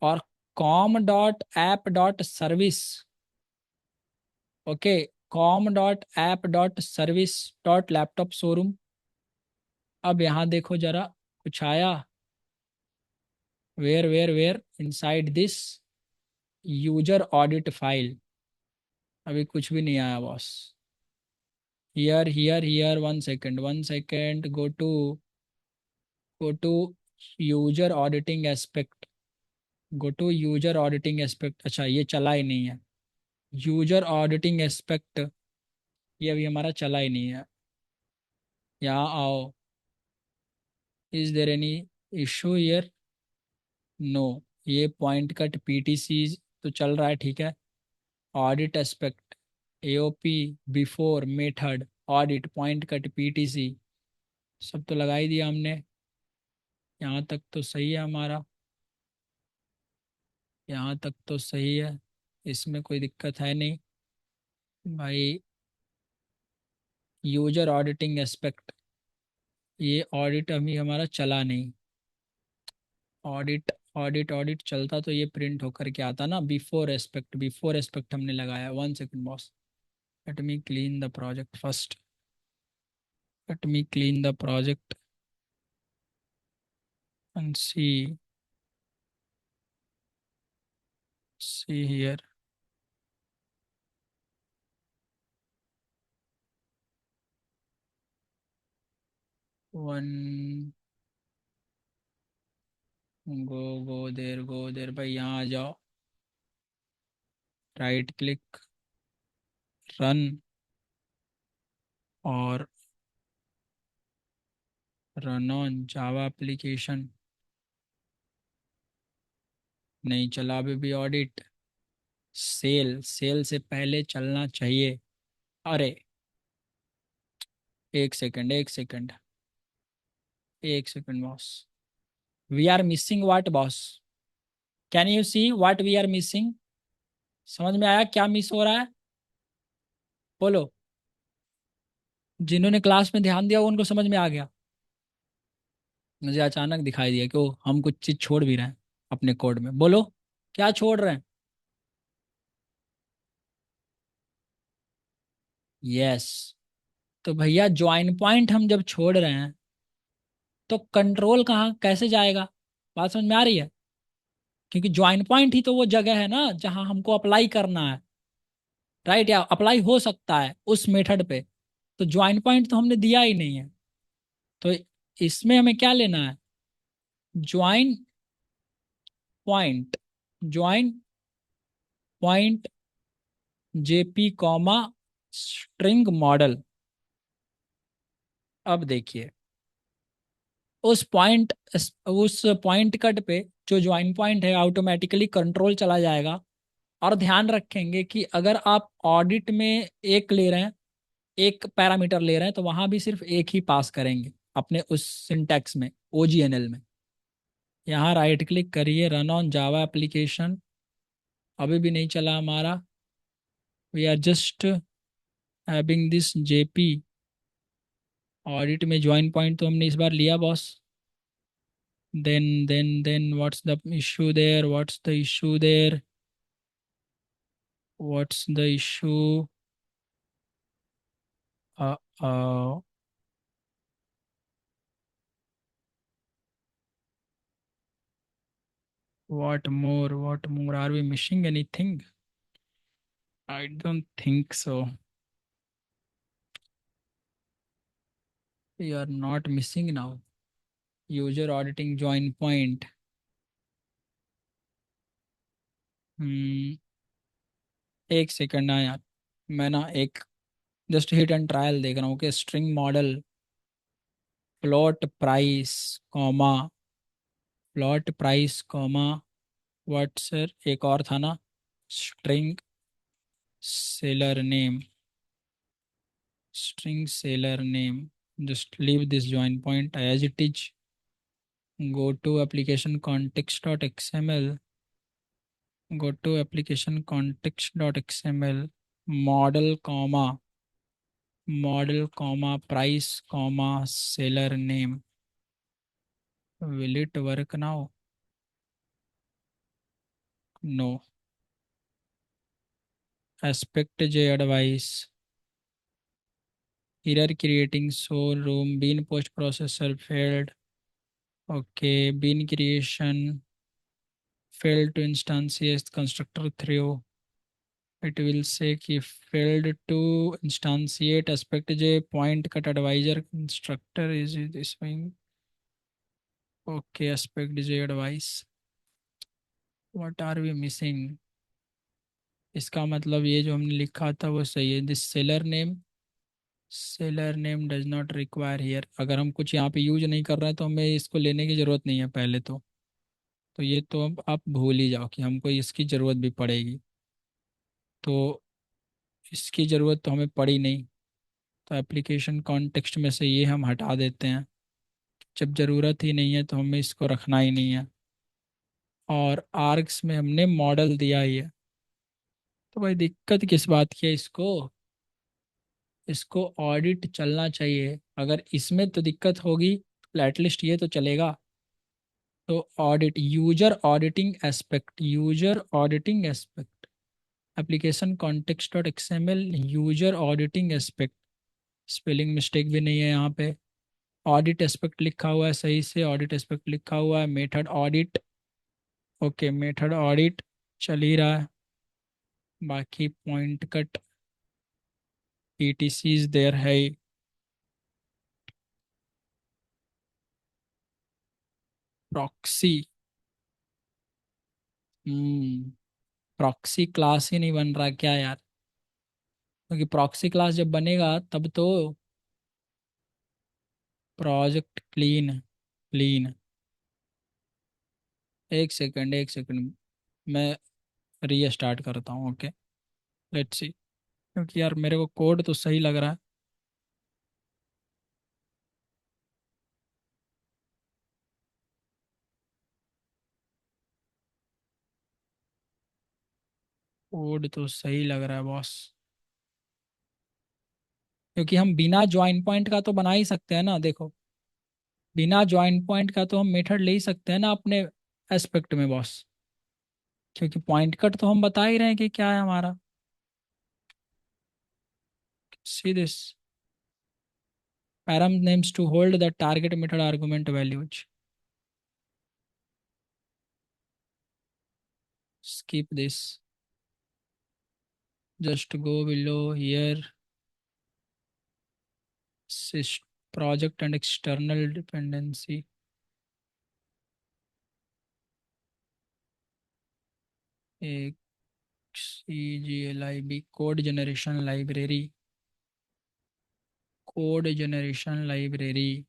[SPEAKER 1] और com dot app dot service okay com dot app dot service dot laptop showroom अब यहाँ देखो जरा कुछ आया where inside this user audit file अभी कुछ भी नहीं आया boss here one second go to user auditing aspect अच्छा ये चला ही नहीं है यूजर ऑडिटिंग एस्पेक्ट ये अभी हमारा चला ही नहीं है यहाँ आओ is there any issue here no ये पॉइंट कट पीटीसी तो चल रहा है ठीक है audit aspect AOP, before, method, audit, pointcut, PTC, सब तो लगा ही दिया हमने। यहाँ तक तो सही है हमारा, यहाँ तक तो सही है, इसमें कोई दिक्कत है नहीं भाई। यूजर ऑडिटिंग एस्पेक्ट, ये ऑडिट अभी हमारा चला नहीं। ऑडिट ऑडिट ऑडिट चलता तो ये प्रिंट होकर के आता ना। बिफोर एस्पेक्ट, बिफोर एस्पेक्ट हमने लगाया। 1 second boss, let me clean the project first, let me clean the project and see here. One, go there भाई, यहाँ आ जाओ, राइट क्लिक, रन, और रन ऑन जावा एप्लीकेशन। नहीं चला अभी भी ऑडिट। सेल, सेल से पहले चलना चाहिए। अरे, 1 second, 1 second, 1 second boss, we are missing what boss? Can you see what we are missing? समझ में आया क्या मिस हो रहा है? बोलो। जिन्होंने क्लास में ध्यान दिया उनको समझ में आ गया। मुझे अचानक दिखाई दिया कि वो हम कुछ चीज छोड़ भी रहे हैं अपने कोड में। बोलो, क्या छोड़ रहे हैं? यस। तो भैया ज्वाइन पॉइंट हम जब छोड़ रहे हैं तो कंट्रोल कहाँ कैसे जाएगा? बात समझ में आ रही है? क्योंकि ज्वाइन पॉइंट ही तो वो जगह है ना जहां हमको अप्लाई करना है, राइट? या अप्लाई हो सकता है उस मेथड पे। तो ज्वाइन पॉइंट तो हमने दिया ही नहीं है। तो इसमें हमें क्या लेना है? Join point, join point JP comma string model. अब देखिए, उस पॉइंट कट पे जो ज्वाइन पॉइंट है ऑटोमेटिकली कंट्रोल चला जाएगा। और ध्यान रखेंगे कि अगर आप ऑडिट में एक ले रहे हैं, एक पैरामीटर ले रहे हैं, तो वहां भी सिर्फ एक ही पास करेंगे अपने उस सिंटैक्स में, ओजीएनएल में। यहाँ राइट क्लिक करिए, रन ऑन जावा एप्लीकेशन। अभी भी नहीं चला हमारा। We are just having this JP. Audit में ज्वाइन पॉइंट तो हमने इस बार लिया boss. Then what's the issue there, what's the issue there, what's the issue? what more are we missing anything? I don't think so. We are not missing now. User auditing join point. Hmm 1 second ना यार, मैं ना एक just hit and trial देख रहा हूँ कि string model, plot price, comma, plot price comma, what sir एक और था ना, string seller name, string seller name. just leave this join point as it is. Go to application context.xml, go to application context.xml, model comma price comma seller name. Will it work now? No. Aspect j advice, error creating showroom, bean post processor failed. Okay, bean creation failed to instantiate constructor through. It will say कि failed to instantiate aspect j point cut advisor constructor is this one. Okay, aspect j advice. What are we missing? इसका मतलब ये जो हमने लिखा था वो सही है। This seller name does not require here. अगर हम कुछ यहाँ पे यूज नहीं कर रहे हैं तो हमें इसको लेने की ज़रूरत नहीं है पहले तो ये तो अब आप भूल ही जाओ कि हमको इसकी ज़रूरत भी पड़ेगी। तो इसकी ज़रूरत तो हमें पड़ी नहीं, तो एप्लीकेशन कॉन्टेक्स्ट में से ये हम हटा देते हैं। जब ज़रूरत ही नहीं है तो हमें इसको रखना ही नहीं है। और आर्क्स में हमने मॉडल दिया ही है, तो भाई दिक्कत किस बात की है इसको। इसको ऑडिट चलना चाहिए, अगर इसमें तो दिक्कत होगी तो एटलीस्ट ये तो चलेगा। तो audit, user auditing aspect, user auditing aspect, application context dot XML, user auditing aspect. Spelling mistake भी नहीं है यहाँ पे। ऑडिट एस्पेक्ट लिखा हुआ है सही से, ऑडिट एस्पेक्ट लिखा हुआ है, method audit. Okay, method audit चल ही रहा है। बाकी पॉइंट कट ETCs देयर है। प्रॉक्सी, हम्म प्रॉक्सी क्लास ही नहीं बन रहा क्या यार? क्योंकि प्रॉक्सी क्लास जब बनेगा तब तो प्रोजेक्ट क्लीन, क्लीन। एक सेकंड, एक सेकंड, मैं रीस्टार्ट करता हूँ। Okay, let's see. क्योंकि यार मेरे को कोड तो सही लग रहा है। कोड तो सही लग रहा है बॉस। क्योंकि हम बिना ज्वाइन पॉइंट का तो बना ही सकते हैं ना, देखो। बिना ज्वाइन पॉइंट का तो हम मेथड ले ही सकते हैं ना अपने एस्पेक्ट में बॉस। क्योंकि पॉइंट कट तो हम बता ही रहे हैं कि क्या है हमारा। See this, param names to hold the target method argument values. Skip this, just go below here. Project and external dependency. एक CGLIB code generation library, code generation library।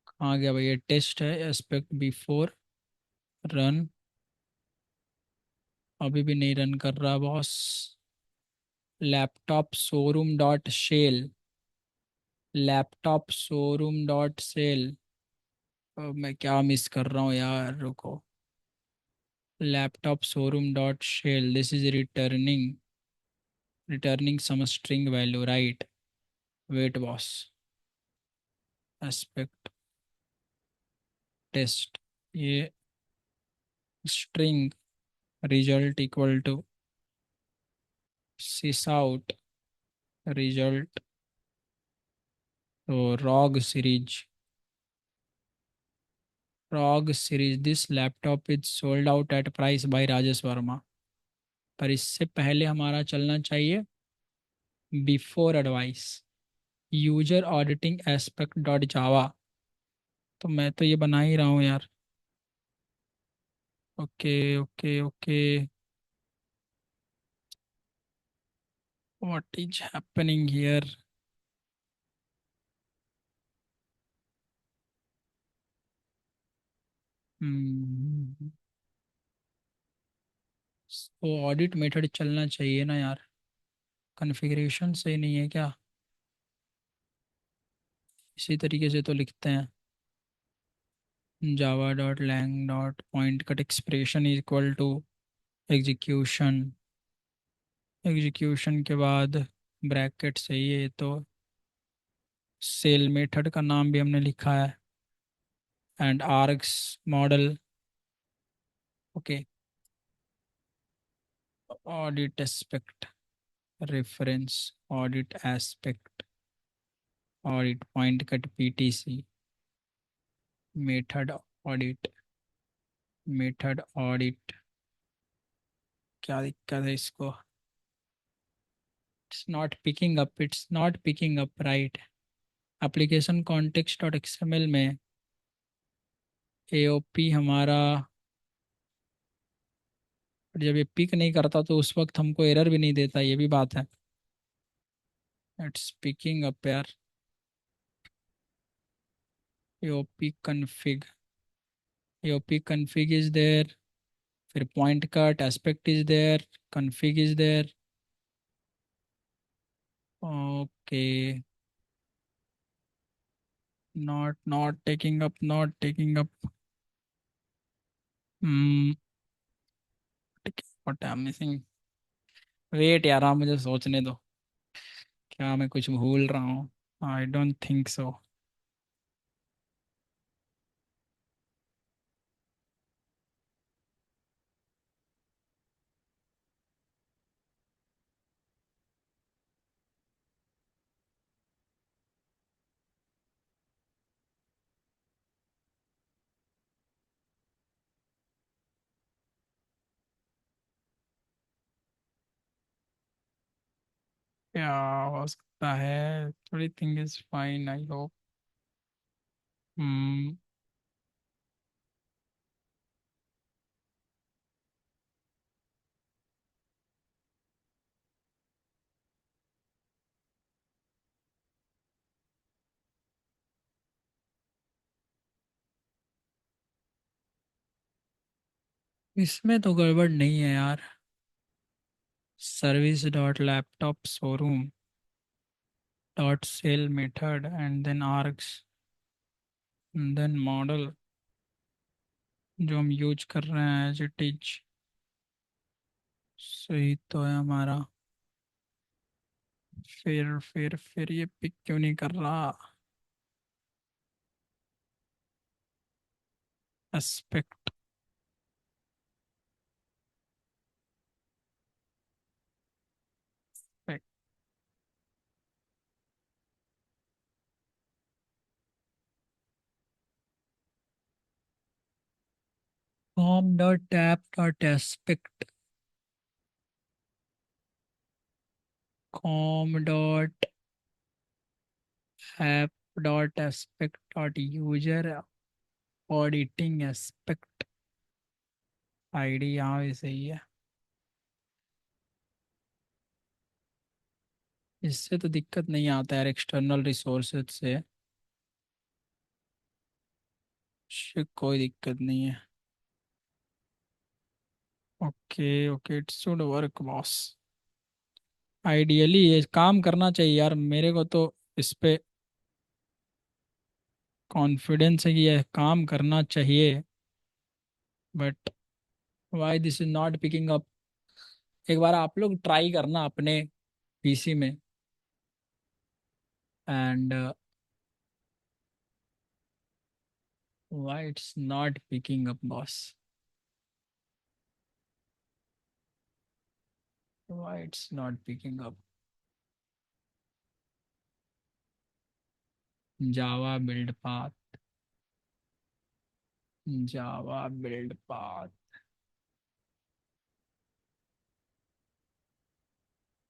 [SPEAKER 1] कहाँ गया भाई? ये टेस्ट है, एस्पेक्ट बिफोर रन। अभी भी नहीं run कर रहा boss. Laptop showroom dot sell, laptop showroom dot sell. मैं क्या मिस कर रहा हूँ यार, रुको। Laptop showroom dot sell, this is returning, returning some string value right. Wait boss, aspect test, ये string result equal to sys out result. तो wrong series, wrong series, this laptop is sold out at price by Rajesh Verma. पर इससे पहले हमारा चलना चाहिए before advice, user auditing aspect dot जावा। तो मैं तो ये बना ही रहा हूँ यार। Okay okay okay, what is happening here? तो ऑडिट मेथड चलना चाहिए ना यार। कॉन्फ़िगरेशन सही नहीं है क्या? इसी तरीके से तो लिखते हैं, Java dot lang dot pointcut expression equal to execution. Execution के बाद ब्रैकेट सही है तो। सेल मेथड का नाम भी हमने लिखा है, and args model. Okay, audit aspect reference, audit aspect, audit pointcut PTC, method audit, method audit. क्या दिक्कत है इसको? It's not picking up, it's not picking up right. Application context dot XML में AOP हमारा, जब ये pick नहीं करता तो उस वक्त हमको एरर भी नहीं देता, ये भी बात है। इट्स पिकिंग अप यार। AOP config, AOP config is there, फिर pointcut, aspect is there, config is there. Okay, not taking up, not taking up. What I am missing? Wait यार, आप मुझे सोचने दो। क्या मैं कुछ भूल रहा हूँ? I don't think so. क्या हो सकता है? Everything is fine, I hope. Hmm इसमें तो गड़बड़ नहीं है यार। Service dot laptop showroom dot sell method and then args, then model जो हम यूज कर रहे हैं एज इट इज, सही तो है हमारा। फिर ये पिक क्यों नहीं कर रहा? Aspect, com dot tap dot aspect, com dot app dot aspect dot user auditing aspect ID यहाँ भी सही है। इससे तो दिक्कत नहीं आता यार, एक्सटर्नल रिसोर्सेज से कोई दिक्कत नहीं है। Okay okay, it should work boss. Ideally ये काम करना चाहिए यार, मेरे को तो इस पे कॉन्फिडेंस है कि ये काम करना चाहिए। But why this is not picking up? एक बार आप लोग ट्राई करना अपने पीसी में, and why it's not picking up boss? Why it's not picking up? Java build path, Java build path,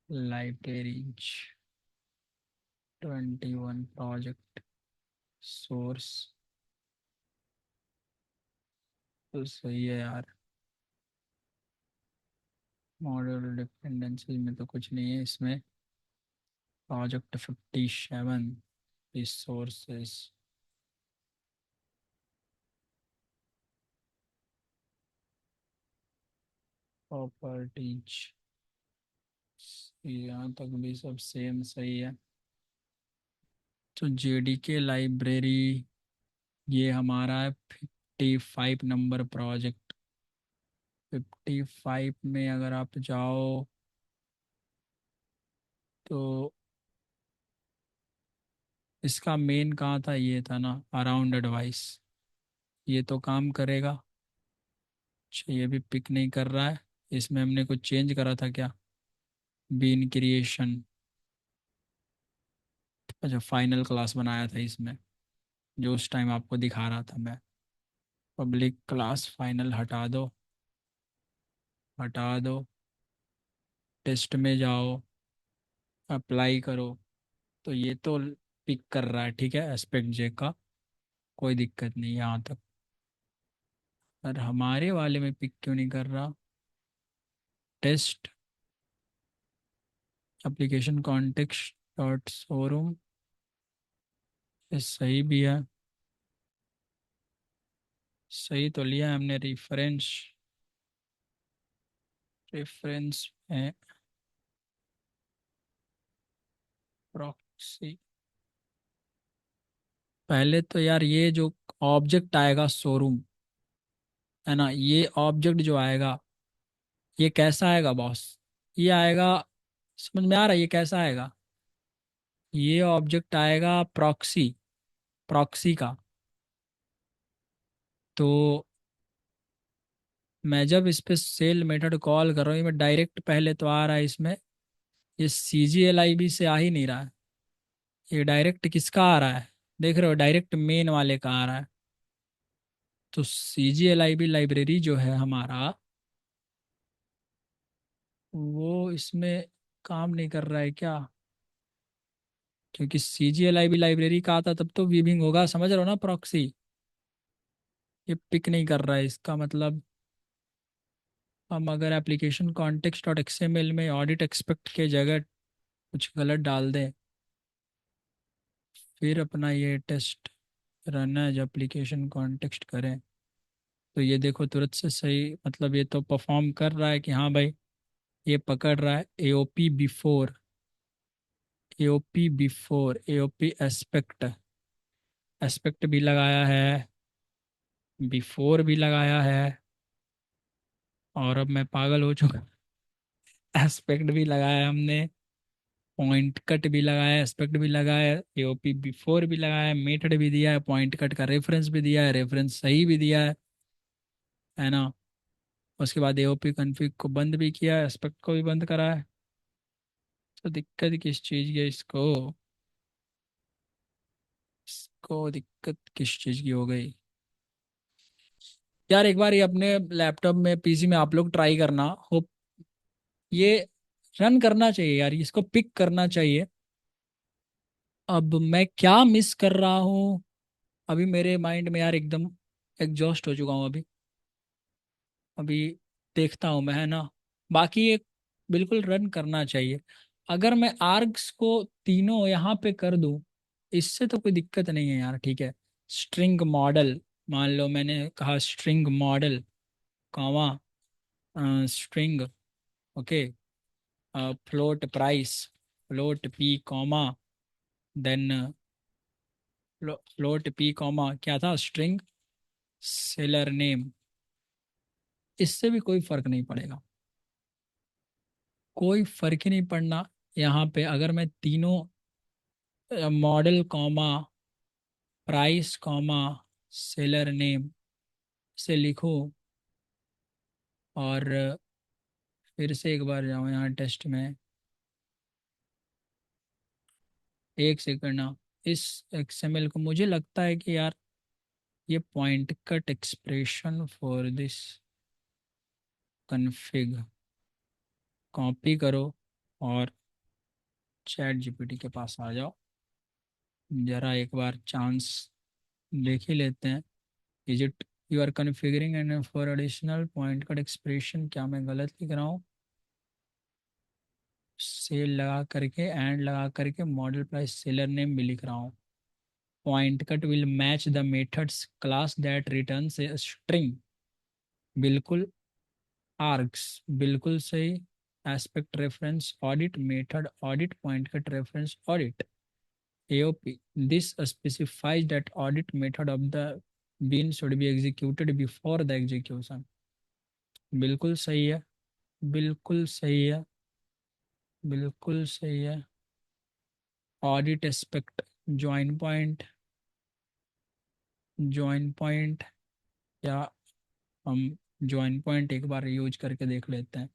[SPEAKER 1] libraries, 21 project, source. तो सही है यार। मॉडल डिपेंडेंसी में तो कुछ नहीं है इसमें। प्रोजेक्ट 57, रिसोर्सेज, प्रॉपर्टीज, यहाँ तक भी सब सेम सही है। तो जेडीके लाइब्रेरी, ये हमारा है 55 नंबर प्रोजेक्ट। 55 में अगर आप जाओ तो इसका मेन कहाँ था? ये था ना, अराउंड एडवाइस। ये तो काम करेगा। अच्छा, ये भी पिक नहीं कर रहा है। इसमें हमने कुछ चेंज करा था क्या? बीन क्रिएशन, अच्छा फाइनल क्लास बनाया था इसमें, जो उस टाइम आपको दिखा रहा था मैं। पब्लिक क्लास फाइनल हटा दो, हटा दो। टेस्ट में जाओ, अप्लाई करो। तो ये तो पिक कर रहा है, ठीक है, एस्पेक्ट जे का। कोई दिक्कत नहीं यहाँ तक। पर हमारे वाले में पिक क्यों नहीं कर रहा? Test application context dot showroom, ये सही भी है। सही तो लिया है हमने रेफरेंस। रेफरेंस में प्रॉक्सी। पहले तो यार ये जो ऑब्जेक्ट आएगा शोरूम, है ना, ये ऑब्जेक्ट जो आएगा ये कैसा आएगा बॉस? ये आएगा, समझ में आ रहा है ये कैसा आएगा? ये ऑब्जेक्ट आएगा प्रॉक्सी, प्रॉक्सी का। तो मैं जब इस पे सेल मेथड कॉल कर रहा हूँ, ये मैं डायरेक्ट पहले तो आ रहा है इसमें, ये सी जी एल आई बी से आ ही नहीं रहा है। ये डायरेक्ट किसका आ रहा है? देख रहे हो, डायरेक्ट मेन वाले का आ रहा है। तो C G L I B library जो है हमारा, वो इसमें काम नहीं कर रहा है क्या? क्योंकि C G L I B library का आता तब तो वीविंग होगा, समझ रहे हो ना प्रॉक्सी। ये पिक नहीं कर रहा है, इसका मतलब हम अगर एप्लीकेशन कॉन्टेक्स्ट डॉट एक्सएमएल में ऑडिट एक्सपेक्ट के जगह कुछ गलत डाल दें, फिर अपना ये टेस्ट रन है, जब एप्लीकेशन कॉन्टेक्स्ट करें, तो ये देखो तुरंत से सही, मतलब ये तो परफॉर्म कर रहा है कि हाँ भाई, ये पकड़ रहा है AOP before, AOP before, AOP aspect, aspect भी लगाया है, बिफोर भी लगाया है, और अब मैं पागल हो चुका, एस्पेक्ट भी लगाया है हमने, पॉइंट कट भी लगाया है, एस्पेक्ट भी लगाया है, एओपी बिफोर भी लगाया है, मेथड भी दिया है, पॉइंट कट का रेफरेंस भी दिया है, रेफरेंस सही भी दिया है ना। उसके बाद एओपी कन्फिग को बंद भी किया है, एस्पेक्ट को भी बंद करा है। तो दिक्कत किस चीज़ की है इसको? इसको दिक्कत किस चीज़ की हो गई? यार एक बार ये अपने लैपटॉप में, पीसी में आप लोग ट्राई करना, होप ये रन करना चाहिए यार, इसको पिक करना चाहिए। अब मैं क्या मिस कर रहा हूँ अभी मेरे माइंड में यार, एकदम एग्जॉस्ट हो चुका हूँ अभी। अभी देखता हूँ मैं, है ना। बाकी ये बिल्कुल रन करना चाहिए। अगर मैं आर्ग्स को तीनों यहाँ पे कर दूँ, इससे तो कोई दिक्कत नहीं है यार, ठीक है। स्ट्रिंग मॉडल, मान लो मैंने कहा string model, comma, string, okay, float price, float P, comma, then float P, comma क्या था, स्ट्रिंग सेलर नेम। इससे भी कोई फर्क नहीं पड़ेगा, कोई फर्क ही नहीं पड़ना। यहाँ पे अगर मैं तीनों model, comma, price, comma, seller name से लिखूं, और फिर से एक बार जाऊँ यहाँ टेस्ट में, एक सेकंड ना, इस एक्सएमएल को मुझे लगता है कि यार ये pointcut expression for this config, copy करो और चैट जीपीटी के पास आ जाओ, जरा एक बार चांस देख ही लेते हैं। Is it you are configuring and for additional pointcut expression, क्या मैं गलत लिख रहा हूँ? सेल लगा करके, एंड लगा करके, मॉडल प्राइस, सेलर नेम भी लिख रहा हूँ। Pointcut will match the methods class that returns a string, बिल्कुल। आर्ग्स, बिल्कुल सही। Aspect reference audit, method audit, pointcut reference audit, AOP, this specifies that audit method of the bean should be executed before the execution, बिल्कुल सही है, बिल्कुल सही है, बिल्कुल सही है। Audit aspect, join point, join point, या हम ज्वाइन पॉइंट एक बार यूज करके देख लेते हैं,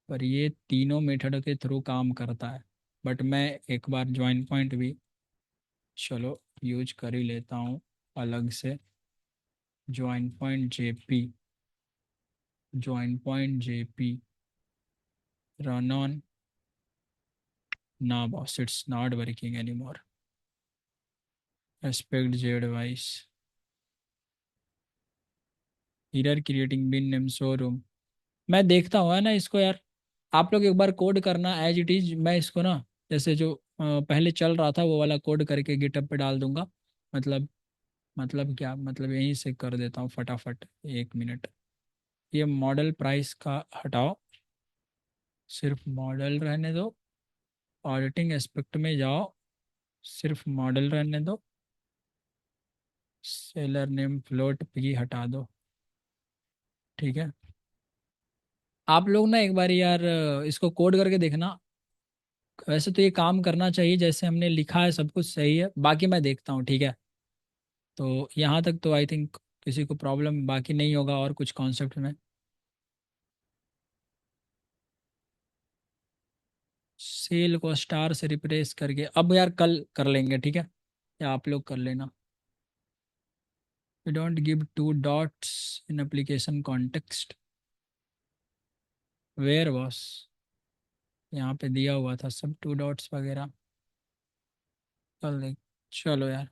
[SPEAKER 1] पर ये तीनों मेथड के थ्रू काम करता है। बट मैं एक बार ज्वाइन पॉइंट भी चलो यूज कर ही लेता हूँ अलग से। Join point JP, join point JP, run on, ना boss it's not working anymore. Aspect Z vice, error creating bean name showroom. मैं देखता हूँ, है ना, इसको यार, आप लोग एक बार कोड करना एज इट इज, मैं इसको ना, जैसे जो पहले चल रहा था वो वाला कोड करके गिटअप पे डाल दूंगा। मतलब, मतलब क्या, मतलब यहीं से कर देता हूँ फटाफट, 1 मिनट। ये मॉडल प्राइस का हटाओ, सिर्फ मॉडल रहने दो, ऑडिटिंग एस्पेक्ट में जाओ, सिर्फ मॉडल रहने दो, सेलर नेम फ्लोट भी हटा दो। ठीक है। आप लोग ना एक बार यार इसको कोड करके देखना। वैसे तो ये काम करना चाहिए जैसे हमने लिखा है, सब कुछ सही है, बाकी मैं देखता हूँ, ठीक है। तो यहाँ तक तो आई थिंक किसी को प्रॉब्लम बाकी नहीं होगा और कुछ कॉन्सेप्ट में। सेल को स्टार से रिप्लेस करके अब यार कल कर लेंगे, ठीक है, या आप लोग कर लेना। We don't give two dots in application context, where was, यहाँ पे दिया हुआ था सब टू डॉट्स वगैरह। कल देख, चलो यार,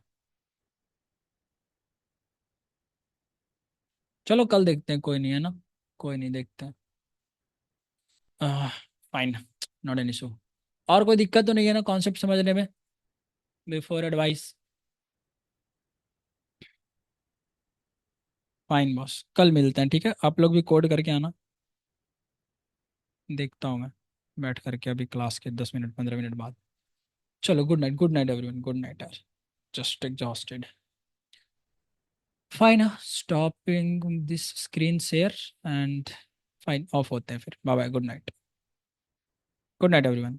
[SPEAKER 1] चलो कल देखते हैं, कोई नहीं है ना, कोई नहीं, देखते हैं। Fine, not an issue. और कोई दिक्कत तो नहीं है ना कॉन्सेप्ट समझने में, बिफोर एडवाइस। फाइन बॉस, कल मिलते हैं, ठीक है, आप लोग भी कोड करके आना। देखता हूँ मैं बैठ करके अभी क्लास के 10 मिनट 15 मिनट बाद। चलो, good night, good night everyone, good night यार, just exhausted. Fine, stopping this screen share and fine, off होते हैं फिर, bye bye, good night, good night everyone.